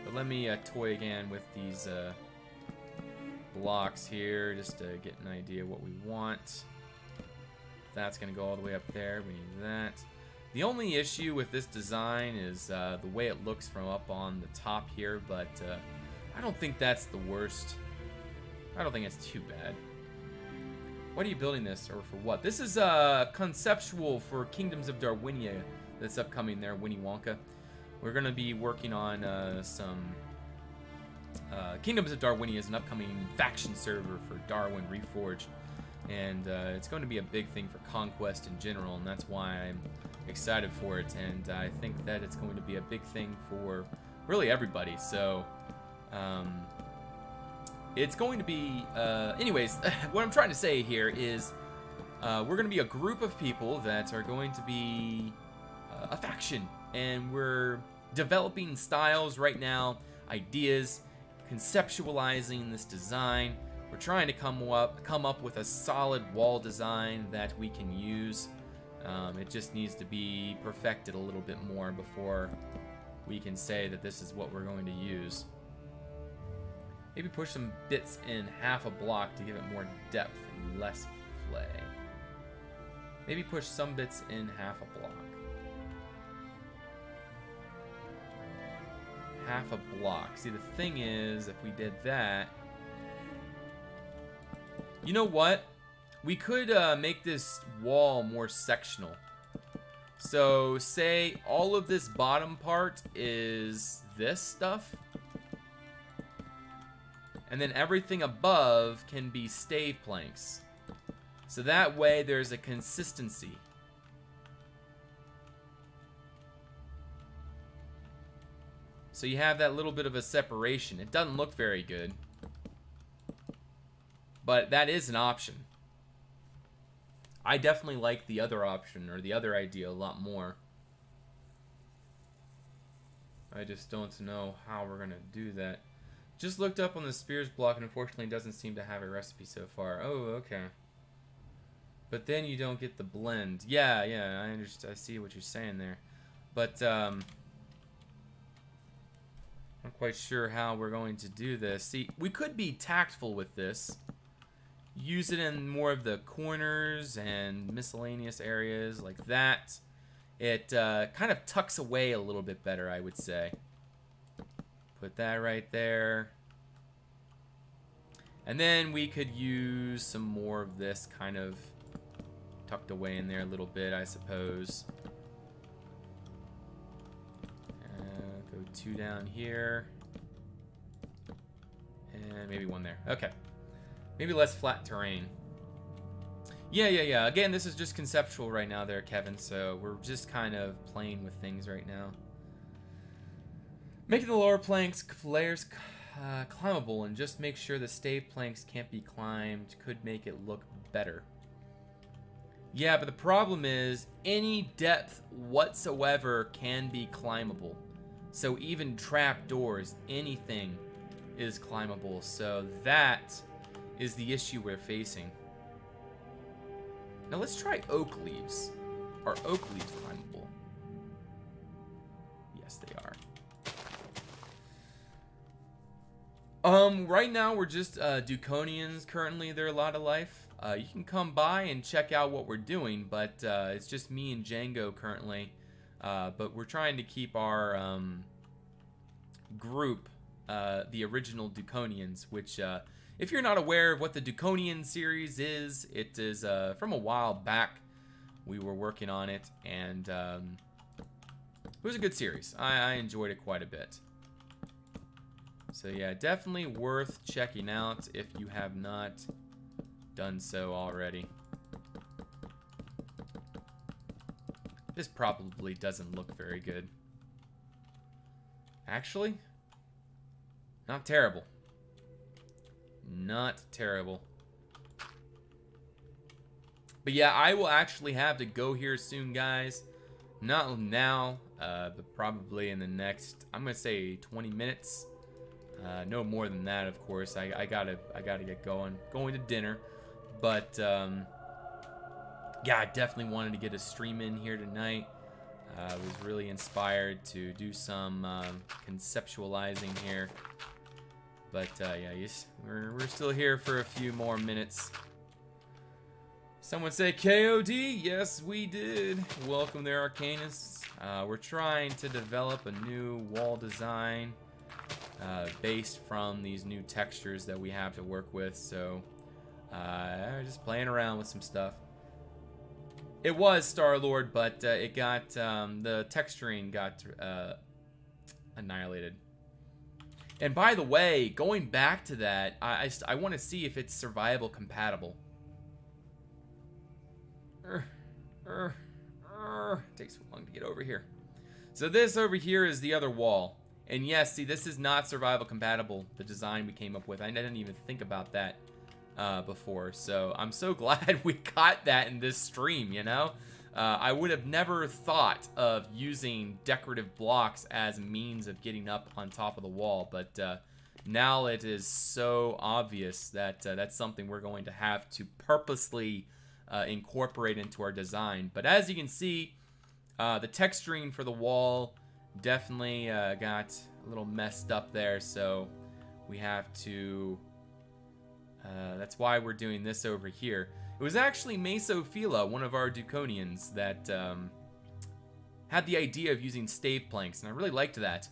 But let me toy again with these blocks here just to get an idea what we want. That's going to go all the way up there. We need that. The only issue with this design is the way it looks from up on the top here, but I don't think that's the worst. I don't think it's too bad. What are you building this, or for what? This is conceptual for Kingdoms of Darwinia that's upcoming there, Winnie Wonka. We're going to be working on some... Kingdoms of Darwinia is an upcoming faction server for Darwin Reforged, and it's going to be a big thing for Conquest in general, and that's why I'm excited for it, and I think that it's going to be a big thing for really everybody, so it's going to be anyways, what I'm trying to say here is we're going to be a group of people that are going to be a faction, and we're developing styles right now, ideas, conceptualizing this design. We're trying to come up with a solid wall design that we can use. It just needs to be perfected a little bit more before we can say that this is what we're going to use. Maybe push some bits in half a block to give it more depth and less flay. Maybe push some bits in half a block. Half a block. See, the thing is, if we did that... You know what? We could make this wall more sectional. So, say all of this bottom part is this stuff. And then everything above can be stave planks. So that way there's a consistency. So you have that little bit of a separation. It doesn't look very good, but that is an option. I definitely like the other option, or the other idea, a lot more. I just don't know how we're gonna do that. Just looked up on the spears block, and unfortunately it doesn't seem to have a recipe so far. Oh, okay. But then you don't get the blend. Yeah, I understand. I see what you're saying there. But I'm quite sure how we're going to do this. See, we could be tactful with this. Use it in more of the corners and miscellaneous areas like that. It kind of tucks away a little bit better, I would say. Put that right there. And then we could use some more of this kind of tucked away in there a little bit, I suppose. Go 2 down here. And maybe 1 there. Okay. Maybe less flat terrain. Yeah. Again, this is just conceptual right now there, Kevin, so we're just kind of playing with things right now. Making the lower layers climbable, and just make sure the stave planks can't be climbed could make it look better. Yeah, but the problem is any depth whatsoever can be climbable. So even trapdoors, anything is climbable. So that is the issue we're facing. Now let's try oak leaves. Are oak leaves climbable? Yes, they are. Right now we're just Duconians currently. They're a lot of life. You can come by and check out what we're doing, but it's just me and Django currently. But we're trying to keep our group the original Duconians, which if you're not aware of what the Duconian series is, it is from a while back. We were working on it, and it was a good series. I enjoyed it quite a bit. So yeah, definitely worth checking out if you have not done so already. This probably doesn't look very good. Actually, not terrible. Not terrible. But yeah, I will actually have to go here soon, guys. Not now, but probably in the next, I'm gonna say 20 minutes. No more than that, of course. I gotta get going to dinner. But yeah, I definitely wanted to get a stream in here tonight. I was really inspired to do some conceptualizing here. But yeah, we're still here for a few more minutes. Someone say KoD? Yes, we did. Welcome there, Arcanists. We're trying to develop a new wall design based from these new textures that we have to work with. So just playing around with some stuff. It was Star-Lord, but it got the texturing got annihilated. And by the way, going back to that, I want to see if it's survival compatible. Takes so long to get over here. So this over here is the other wall. And yes, see, this is not survival compatible, the design we came up with. I didn't even think about that before. So I'm so glad we got that in this stream, you know? I would have never thought of using decorative blocks as a means of getting up on top of the wall. But now it is so obvious that that's something we're going to have to purposely incorporate into our design. But as you can see, the texturing for the wall definitely got a little messed up there, so we have to that's why we're doing this over here. It was actually Mesophila, one of our Duconians, that had the idea of using stave planks, and I really liked that.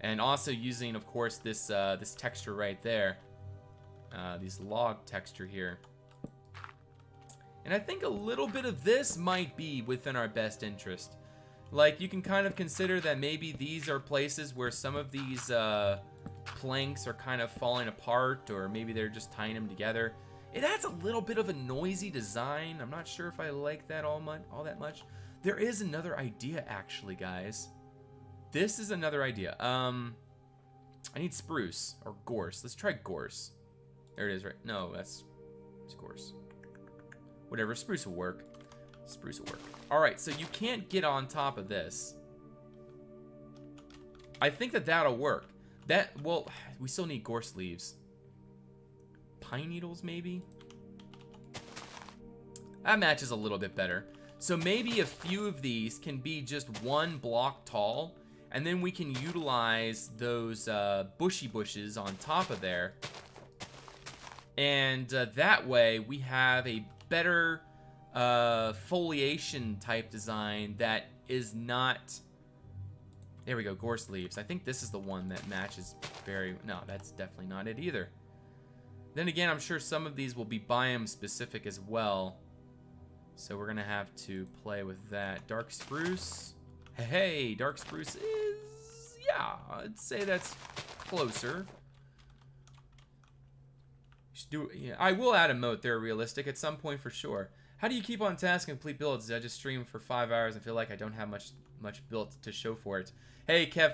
And also using, of course, this this texture right there, these log texture here. And I think a little bit of this might be within our best interest. Like, you can kind of consider that maybe these are places where some of these planks are kind of falling apart, or maybe they're just tying them together. It adds a little bit of a noisy design. I'm not sure if I like that all that much. There is another idea, actually, guys. This is another idea. I need spruce or gorse. Let's try gorse. There it is, right? No, it's gorse. Whatever, spruce will work. Spruce will work. Alright, so you can't get on top of this. I think that'll work. Well, we still need gorse leaves. Pine needles, maybe? That matches a little bit better. So maybe a few of these can be just one block tall, and then we can utilize those bushy bushes on top of there. And that way we have a better foliation type design that is not... There we go, gorse leaves. I think this is the one that matches very... No, that's definitely not it either. Then again, I'm sure some of these will be biome specific as well. So we're gonna have to play with that. Dark spruce. Hey, dark spruce is... Yeah, I'd say that's closer. Yeah, I will add a moat there, realistic, at some point for sure. How do you keep on task and complete builds? I just stream for 5 hours and feel like I don't have much built to show for it. Hey, Kev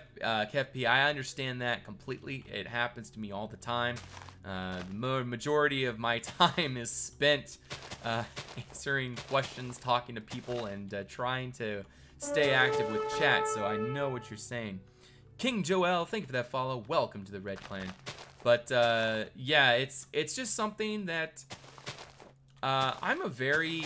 P, I understand that completely. It happens to me all the time. The majority of my time is spent answering questions, talking to people, and trying to stay active with chat, so I know what you're saying. King Joel, thank you for that follow. Welcome to the Red Clan. But yeah, it's just something that I'm a very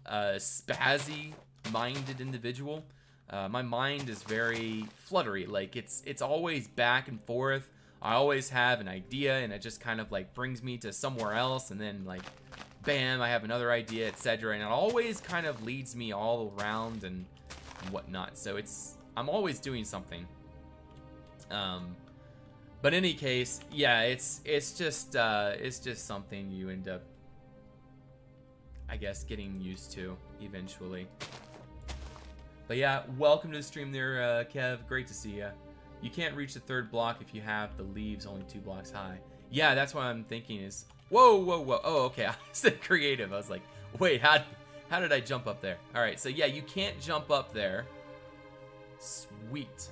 spazzy-minded individual. My mind is very fluttery. Like it's always back and forth. I always have an idea, and it just kind of like brings me to somewhere else, and then like, bam, I have another idea, etc. And it always kind of leads me all around and whatnot. So I'm always doing something. But in any case, yeah, it's just something you end up, I guess, getting used to eventually. But yeah, welcome to the stream there, Kev. Great to see you. You can't reach the third block if you have the leaves only 2 blocks high. Yeah, that's what I'm thinking is. Whoa, whoa, whoa. Oh, okay. I said creative. I was like, wait, how did I jump up there? All right, so yeah, you can't jump up there. Sweet.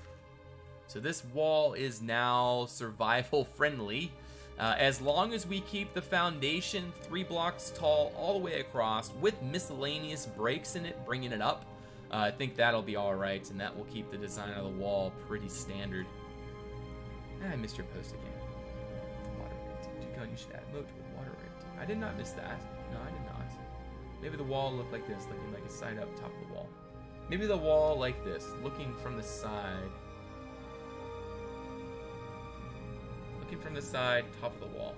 So this wall is now survival friendly. As long as we keep the foundation 3 blocks tall all the way across with miscellaneous breaks in it, bringing it up, I think that'll be all right, and that will keep the design of the wall pretty standard. I missed your post again. Water rate. You should add moat with water rate. I did not miss that. No, I did not. Maybe the wall looked like this, looking like a side up top of the wall. Maybe the wall like this, looking from the side. Looking from the side, top of the wall.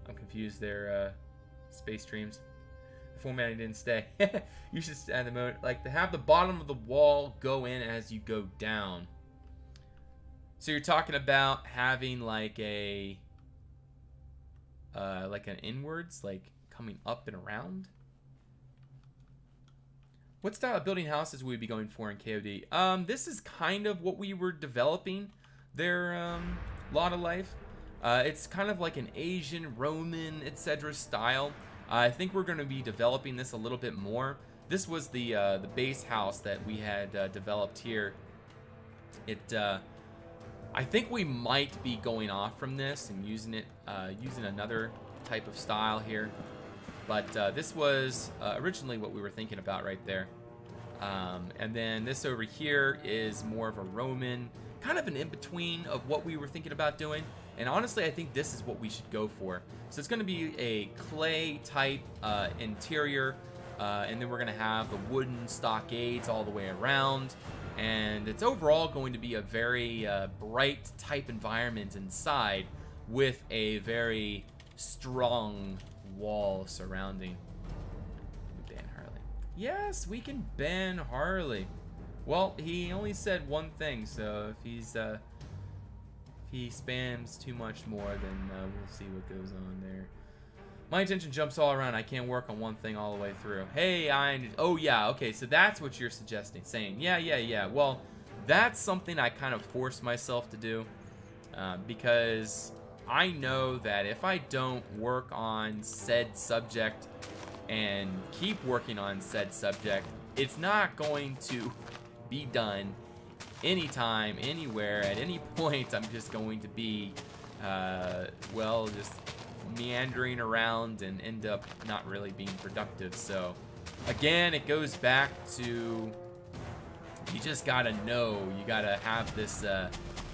I'm confused there, Space Streams. The formatting didn't stay. You should add the mode, like, to have the bottom of the wall go in as you go down. So you're talking about having like a like an inwards, like coming up and around. What style of building houses would we be going for in KoD? This is kind of what we were developing there, Lot of Life. It's kind of like an Asian, Roman, etc. style. I think we're going to be developing this a little bit more. This was the base house that we had developed here. I think we might be going off from this and using it, using another type of style here. But this was originally what we were thinking about right there. And then this over here is more of a Roman, kind of an in-between of what we were thinking about doing. And honestly, I think this is what we should go for. So it's going to be a clay type interior, and then we're going to have the wooden stockades all the way around. And it's overall going to be a very bright type environment inside with a very strong wall surrounding. Ban Harley. Yes, we can ban Harley. Well, he only said one thing, so if he's if he spams too much more, then we'll see what goes on there. My attention jumps all around. I can't work on one thing all the way through. Hey, oh yeah, okay, so that's what you're suggesting, saying, yeah. Well, that's something I kind of force myself to do because I know that if I don't work on said subject and keep working on said subject, it's not going to be done anytime, anywhere, at any point. I'm just going to be, well, just meandering around and end up not really being productive. So again, it goes back to, you just gotta know, you gotta have this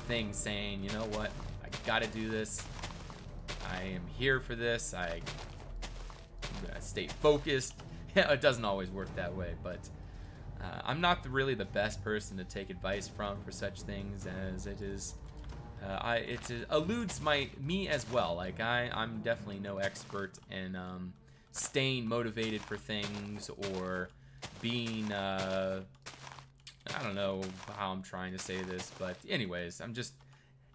thing saying, you know what, I gotta do this, I am here for this, I'm gonna stay focused. It doesn't always work that way, but I'm not really the best person to take advice from for such things, as it is it eludes me as well. Like I'm definitely no expert in staying motivated for things, or being I don't know how I'm trying to say this, but anyways, I'm just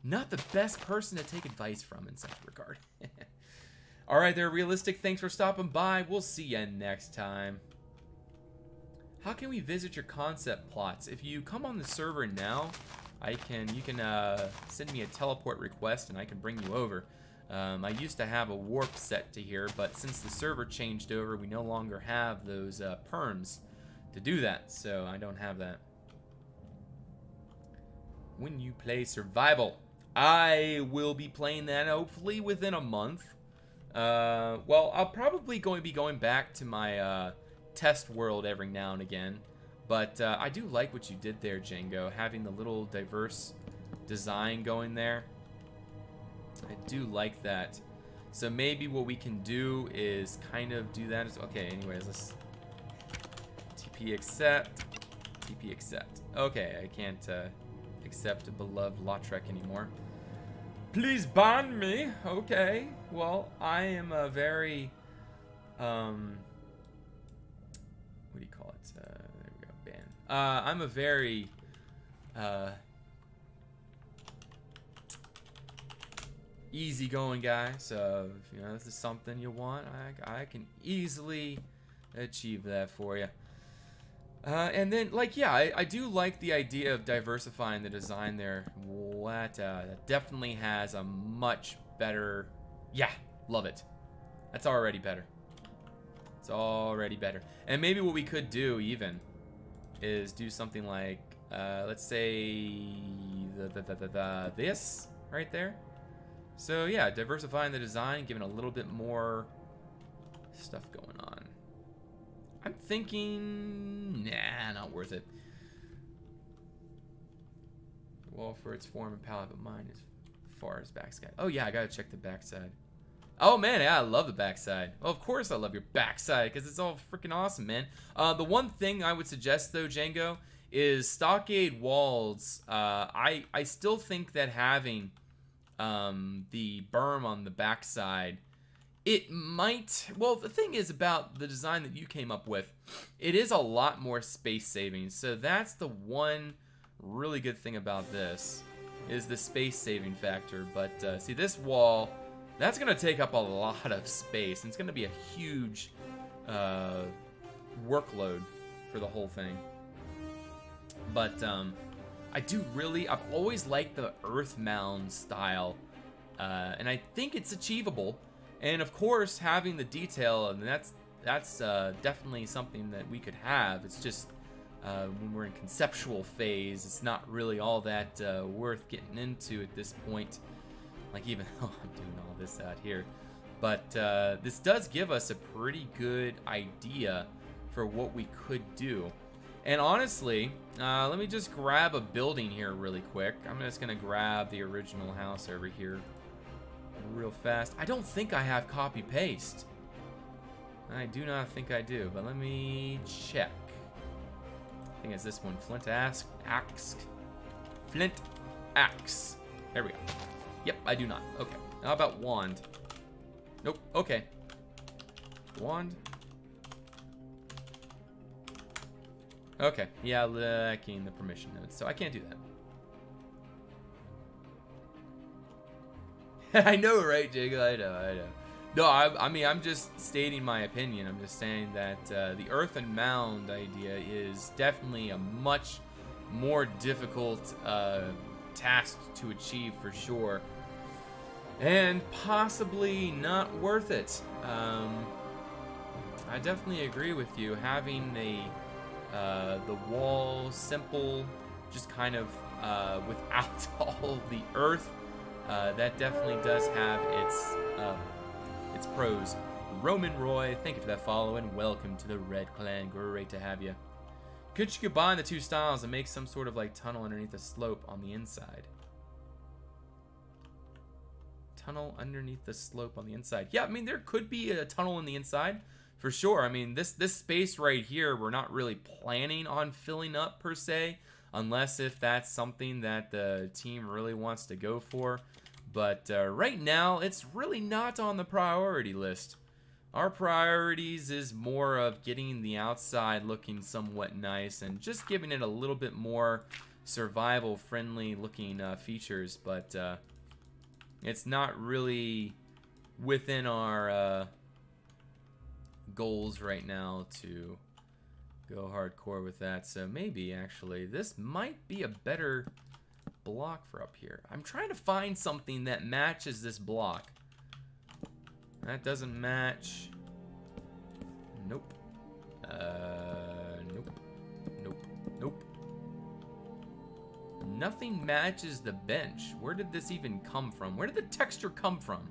not the best person to take advice from in such regard. All right, there, Realistic. Thanks for stopping by. We'll see you next time. How can we visit your concept plots? If you come on the server now, you can send me a teleport request and I can bring you over. I used to have a warp set to here, but since the server changed over, we no longer have those perms to do that, so I don't have that. When you play survival, I will be playing that hopefully within a month. Well, I'll probably be going back to my test world every now and again. But I do like what you did there, Django, having the little diverse design going there. I do like that. So maybe what we can do is kind of do that. Okay, anyways, let's TP accept. TP accept. Okay, I can't accept a beloved Lautrec anymore. Please ban me. Okay. Well, I am a very what do you call it? There we go. Ban. I'm a very easygoing guy. So if you know this is something you want, I can easily achieve that for you. And then, like, yeah, I do like the idea of diversifying the design there. What? That definitely has a much better... Yeah, love it. That's already better. It's already better. And maybe what we could do, even, is do something like, let's say, this right there. So, yeah, diversifying the design, giving a little bit more stuff going on. I'm thinking, nah, not worth it. Well, for its form and palette, but mine is far as backside. Oh yeah, I gotta check the backside. Oh man, yeah, I love the backside. Well, of course I love your backside, because it's all freaking awesome, man. The one thing I would suggest though, Django, is stockade walls. I still think that having the berm on the backside, it might, well, the thing is about the design that you came up with, it is a lot more space saving. So that's the one really good thing about this, is the space saving factor. But see, this wall, that's going to take up a lot of space. And it's going to be a huge workload for the whole thing. But I've always liked the earth mound style. And I think it's achievable. And of course, having the detail, and that's definitely something that we could have. It's just when we're in conceptual phase, it's not really all that worth getting into at this point. Like even though I'm doing all this out here, but this does give us a pretty good idea for what we could do. And honestly, let me just grab a building here really quick. I'm just gonna grab the original house over here real fast. I don't think I have copy paste. I do not think I do, but let me check. I think it's this one. Flint axe. Flint axe. There we go. Yep, I do not. Okay. How about wand? Nope. Okay. Wand. Okay. Yeah, lacking the permission notes, so I can't do that. I know, right, Jago? I know. No, I mean, I'm just stating my opinion. I'm just saying that the earth and mound idea is definitely a much more difficult task to achieve for sure. And possibly not worth it. I definitely agree with you. Having the wall simple, just kind of without all the earth, that definitely does have its pros. Roman Roy, thank you for that follow and welcome to the Red Clan. Great to have you. Could you combine the two styles and make some sort of like tunnel underneath the slope on the inside? Tunnel underneath the slope on the inside. Yeah, I mean, there could be a tunnel in the inside for sure. I mean, this space right here, we're not really planning on filling up per se, unless if that's something that the team really wants to go for. But right now, it's really not on the priority list. Our priorities is more of getting the outside looking somewhat nice and just giving it a little bit more survival-friendly looking features. But it's not really within our goals right now to go hardcore with that. So maybe, actually, this might be a better block for up here. I'm trying to find something that matches this block. That doesn't match. Nope. Nope. Nope. Nope. Nothing matches the bench. Where did this even come from? Where did the texture come from?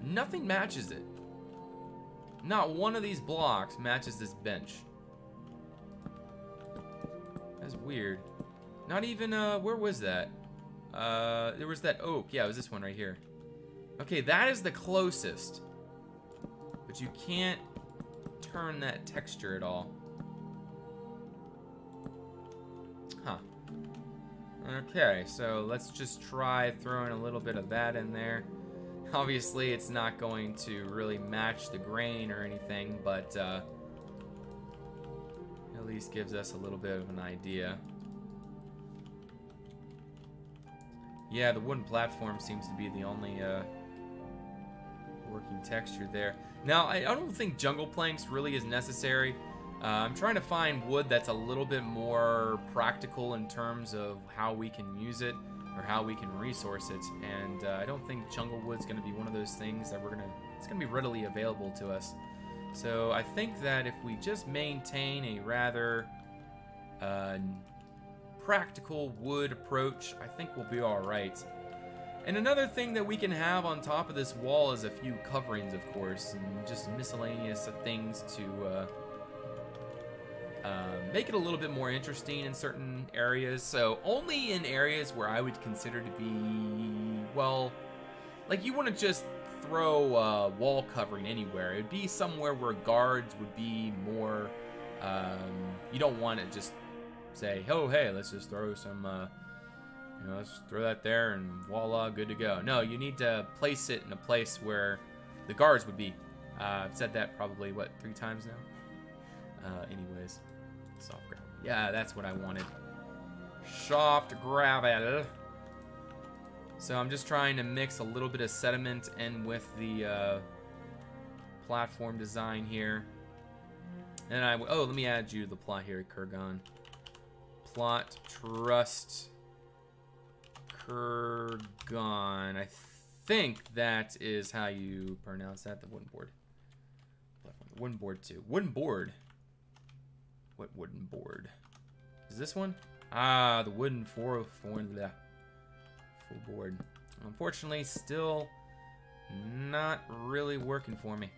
Nothing matches it. Not one of these blocks matches this bench. That's weird. Not even, where was that? There was that oak. Yeah, it was this one right here. Okay, that is the closest. But you can't turn that texture at all. Huh. Okay, so let's just try throwing a little bit of that in there. Obviously, it's not going to really match the grain or anything, but at least gives us a little bit of an idea. Yeah, the wooden platform seems to be the only working texture there. Now, I don't think jungle planks really is necessary. I'm trying to find wood that's a little bit more practical in terms of how we can use it or how we can resource it, and I don't think jungle wood's going to be one of those things that it's going to be readily available to us. So I think that if we just maintain a rather practical wood approach, I think we'll be all right. And another thing that we can have on top of this wall is a few coverings, of course, and just miscellaneous things to make it a little bit more interesting in certain areas. So only in areas where I would consider to be, well, like you wouldn't just throw wall covering anywhere. It would be somewhere where guards would be more, you don't want to just say, oh, hey, let's just throw some, you know, let's throw that there and voila, good to go. No, you need to place it in a place where the guards would be. I've said that probably, what, 3 times now? Anyways, soft gravel. Yeah, that's what I wanted. Soft gravel. So I'm just trying to mix a little bit of sediment in with the platform design here. And oh, let me add you to the plot here, Kurgan. Plot trust Kurgan. I think that is how you pronounce that. The wooden board. Wooden board too. Wooden board. What wooden board? Is this one? Ah, the wooden full board. Unfortunately, still not really working for me.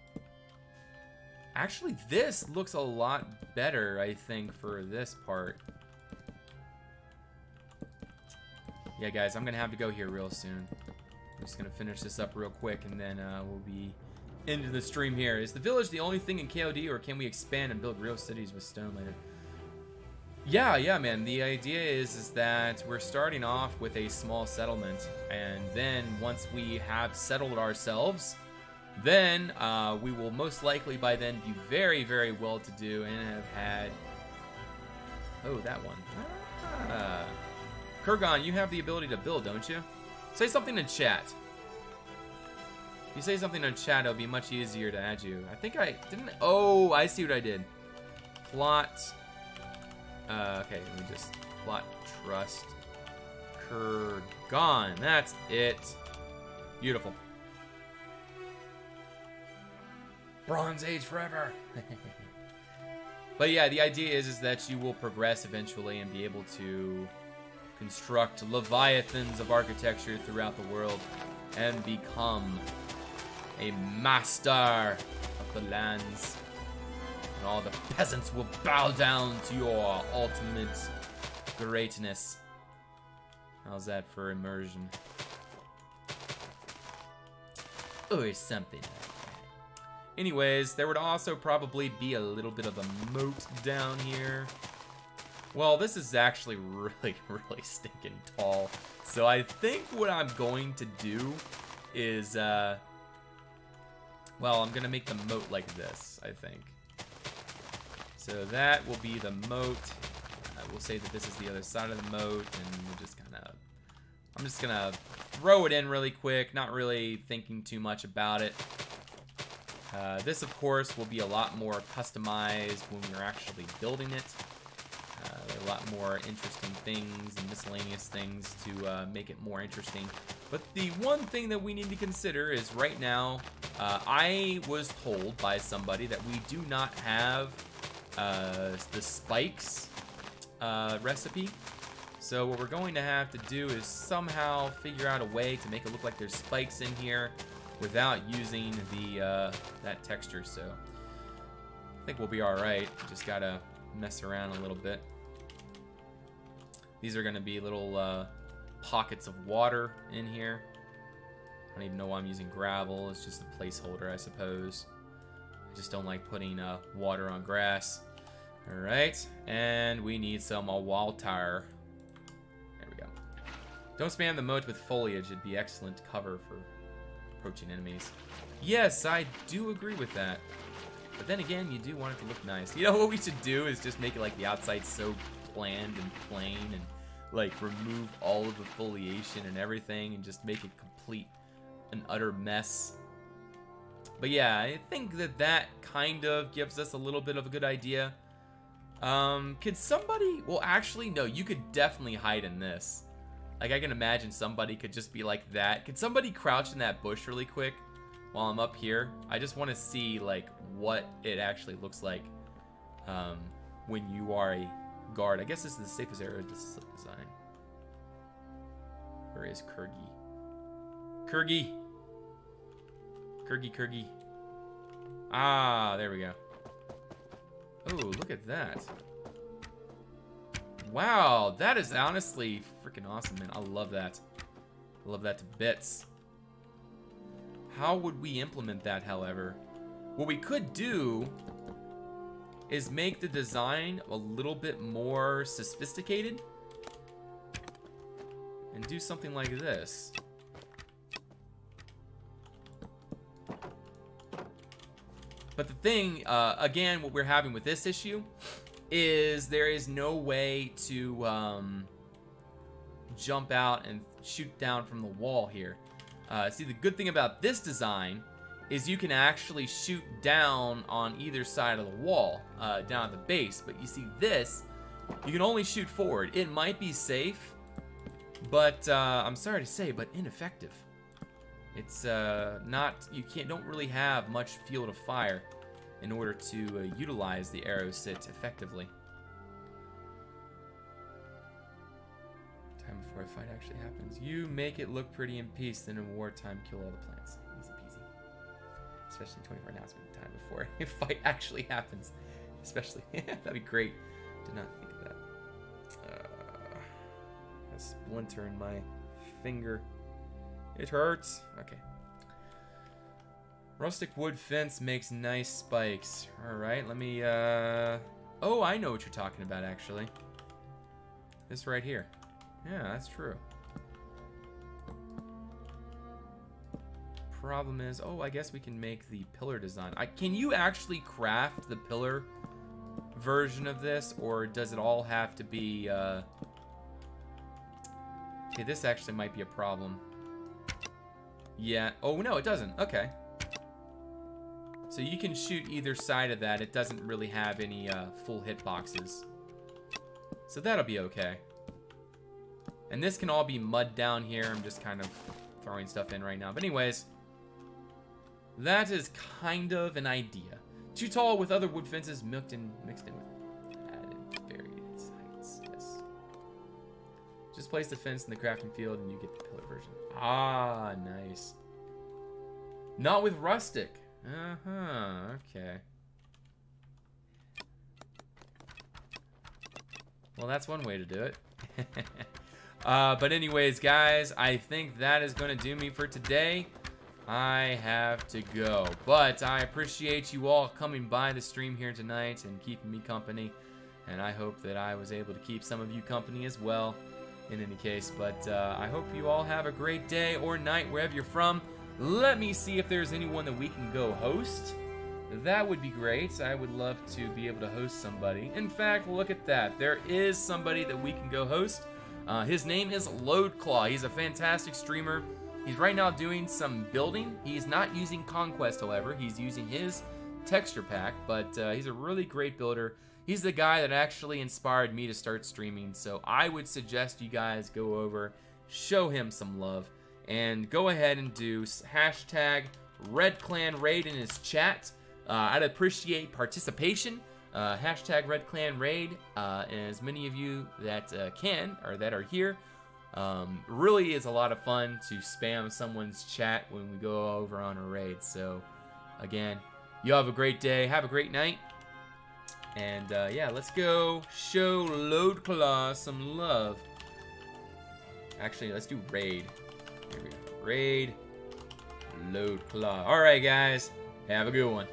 Actually, this looks a lot better, I think, for this part. Yeah, guys, I'm gonna have to go here real soon. I'm just gonna finish this up real quick, and then we'll be into the stream here. Is the village the only thing in KoD, or can we expand and build real cities with stone later? Yeah, man. The idea is that we're starting off with a small settlement, and then once we have settled ourselves, then we will most likely by then be very, very well to do and have had. Oh, that one. Kurgan, you have the ability to build, don't you? Say something in chat. If you say something in chat, it'll be much easier to add you. I think I didn't. Oh, I see what I did. Plot. Okay, let me just plot trust Kurgan. That's it. Beautiful. Bronze Age forever. But yeah, the idea is that you will progress eventually and be able to construct leviathans of architecture throughout the world and become a master of the lands. And all the peasants will bow down to your ultimate greatness. How's that for immersion? Or something like that. Anyways, there would also probably be a little bit of a moat down here. Well, this is actually really, really stinking tall. So I think what I'm going to do is, well, I'm going to make the moat like this, I think. So that will be the moat. We'll say that this is the other side of the moat, and we'll just kind of, I'm just going to throw it in really quick, not really thinking too much about it. This, of course, will be a lot more customized when we're actually building it. There are a lot more interesting things and miscellaneous things to make it more interesting. But the one thing that we need to consider is right now, I was told by somebody that we do not have the spikes recipe. So what we're going to have to do is somehow figure out a way to make it look like there's spikes in here without using the that texture. So I think we'll be all right. Just gotta mess around a little bit. These are gonna be little pockets of water in here. I don't even know why I'm using gravel. It's just a placeholder, I suppose. I just don't like putting water on grass. All right, and we need some wall tire. There we go. Don't spam the moat with foliage. It'd be excellent cover for approaching enemies. Yes, I do agree with that. But then again, you do want it to look nice. You know what we should do is just make it like the outside so bland and plain and like remove all of the foliation and everything and just make it complete an utter mess. But yeah, I think that kind of gives us a little bit of a good idea. Could somebody, well actually no, you could definitely hide in this. Like I can imagine somebody could just be like that. Could somebody crouch in that bush really quick while I'm up here? I just want to see like what it actually looks like when you are a guard. I guess this is the safest area to design. Where is KoD? KoD. KoD. Ah, there we go. Oh, look at that. Wow, that is honestly freaking awesome, man. I love that. I love that to bits. How would we implement that, however? What we could do is make the design a little bit more sophisticated and do something like this. But the thing, again, what we're having with this issue is there is no way to jump out and shoot down from the wall here. See, the good thing about this design is you can actually shoot down on either side of the wall, down at the base. But you see this, you can only shoot forward. It might be safe, but I'm sorry to say, but ineffective. It's don't really have much field of fire in order to utilize the arrow sit effectively. Time before a fight actually happens. You make it look pretty in peace, then in wartime kill all the plants. Easy peasy. Especially 24 announcement time before a fight actually happens. Especially, that'd be great. Did not think of that. A splinter in my finger. It hurts. Okay. Rustic wood fence makes nice spikes. Alright, let me, oh, I know what you're talking about, actually. This right here. Yeah, that's true. Problem is, oh, I guess we can make the pillar design. Can you actually craft the pillar version of this, or does it all have to be, okay, this actually might be a problem. Yeah. Oh, no, it doesn't. Okay. So you can shoot either side of that. It doesn't really have any full hitboxes. So that'll be okay. And this can all be mud down here. I'm just kind of throwing stuff in right now. But anyways, that is kind of an idea. Too tall with other wood fences mixed in with added various heights. Yes. Just place the fence in the crafting field and you get the pillar version. Ah, nice. Not with rustic. Okay. Well, that's one way to do it. But anyways, guys, I think that is going to do me for today. I have to go. But I appreciate you all coming by the stream here tonight and keeping me company. And I hope that I was able to keep some of you company as well, in any case. But I hope you all have a great day or night wherever you're from. Let me see if there's anyone that we can go host. That would be great. I would love to be able to host somebody. In fact, look at that. There is somebody that we can go host. His name is Loadclaw. He's a fantastic streamer. He's right now doing some building. He's not using Conquest, however. He's using his texture pack, but he's a really great builder. He's the guy that actually inspired me to start streaming, so I would suggest you guys go over, show him some love, and go ahead and do hashtag RedClanRaid in his chat. I'd appreciate participation. hashtag Red Clan Raid, and as many of you that can, or that are here. Really is a lot of fun to spam someone's chat when we go over on a raid. So, again, you have a great day, have a great night, and yeah, let's go show Load Claw some love. Actually, let's do raid. Here we go. Raid, Load Claw. All right, guys, have a good one.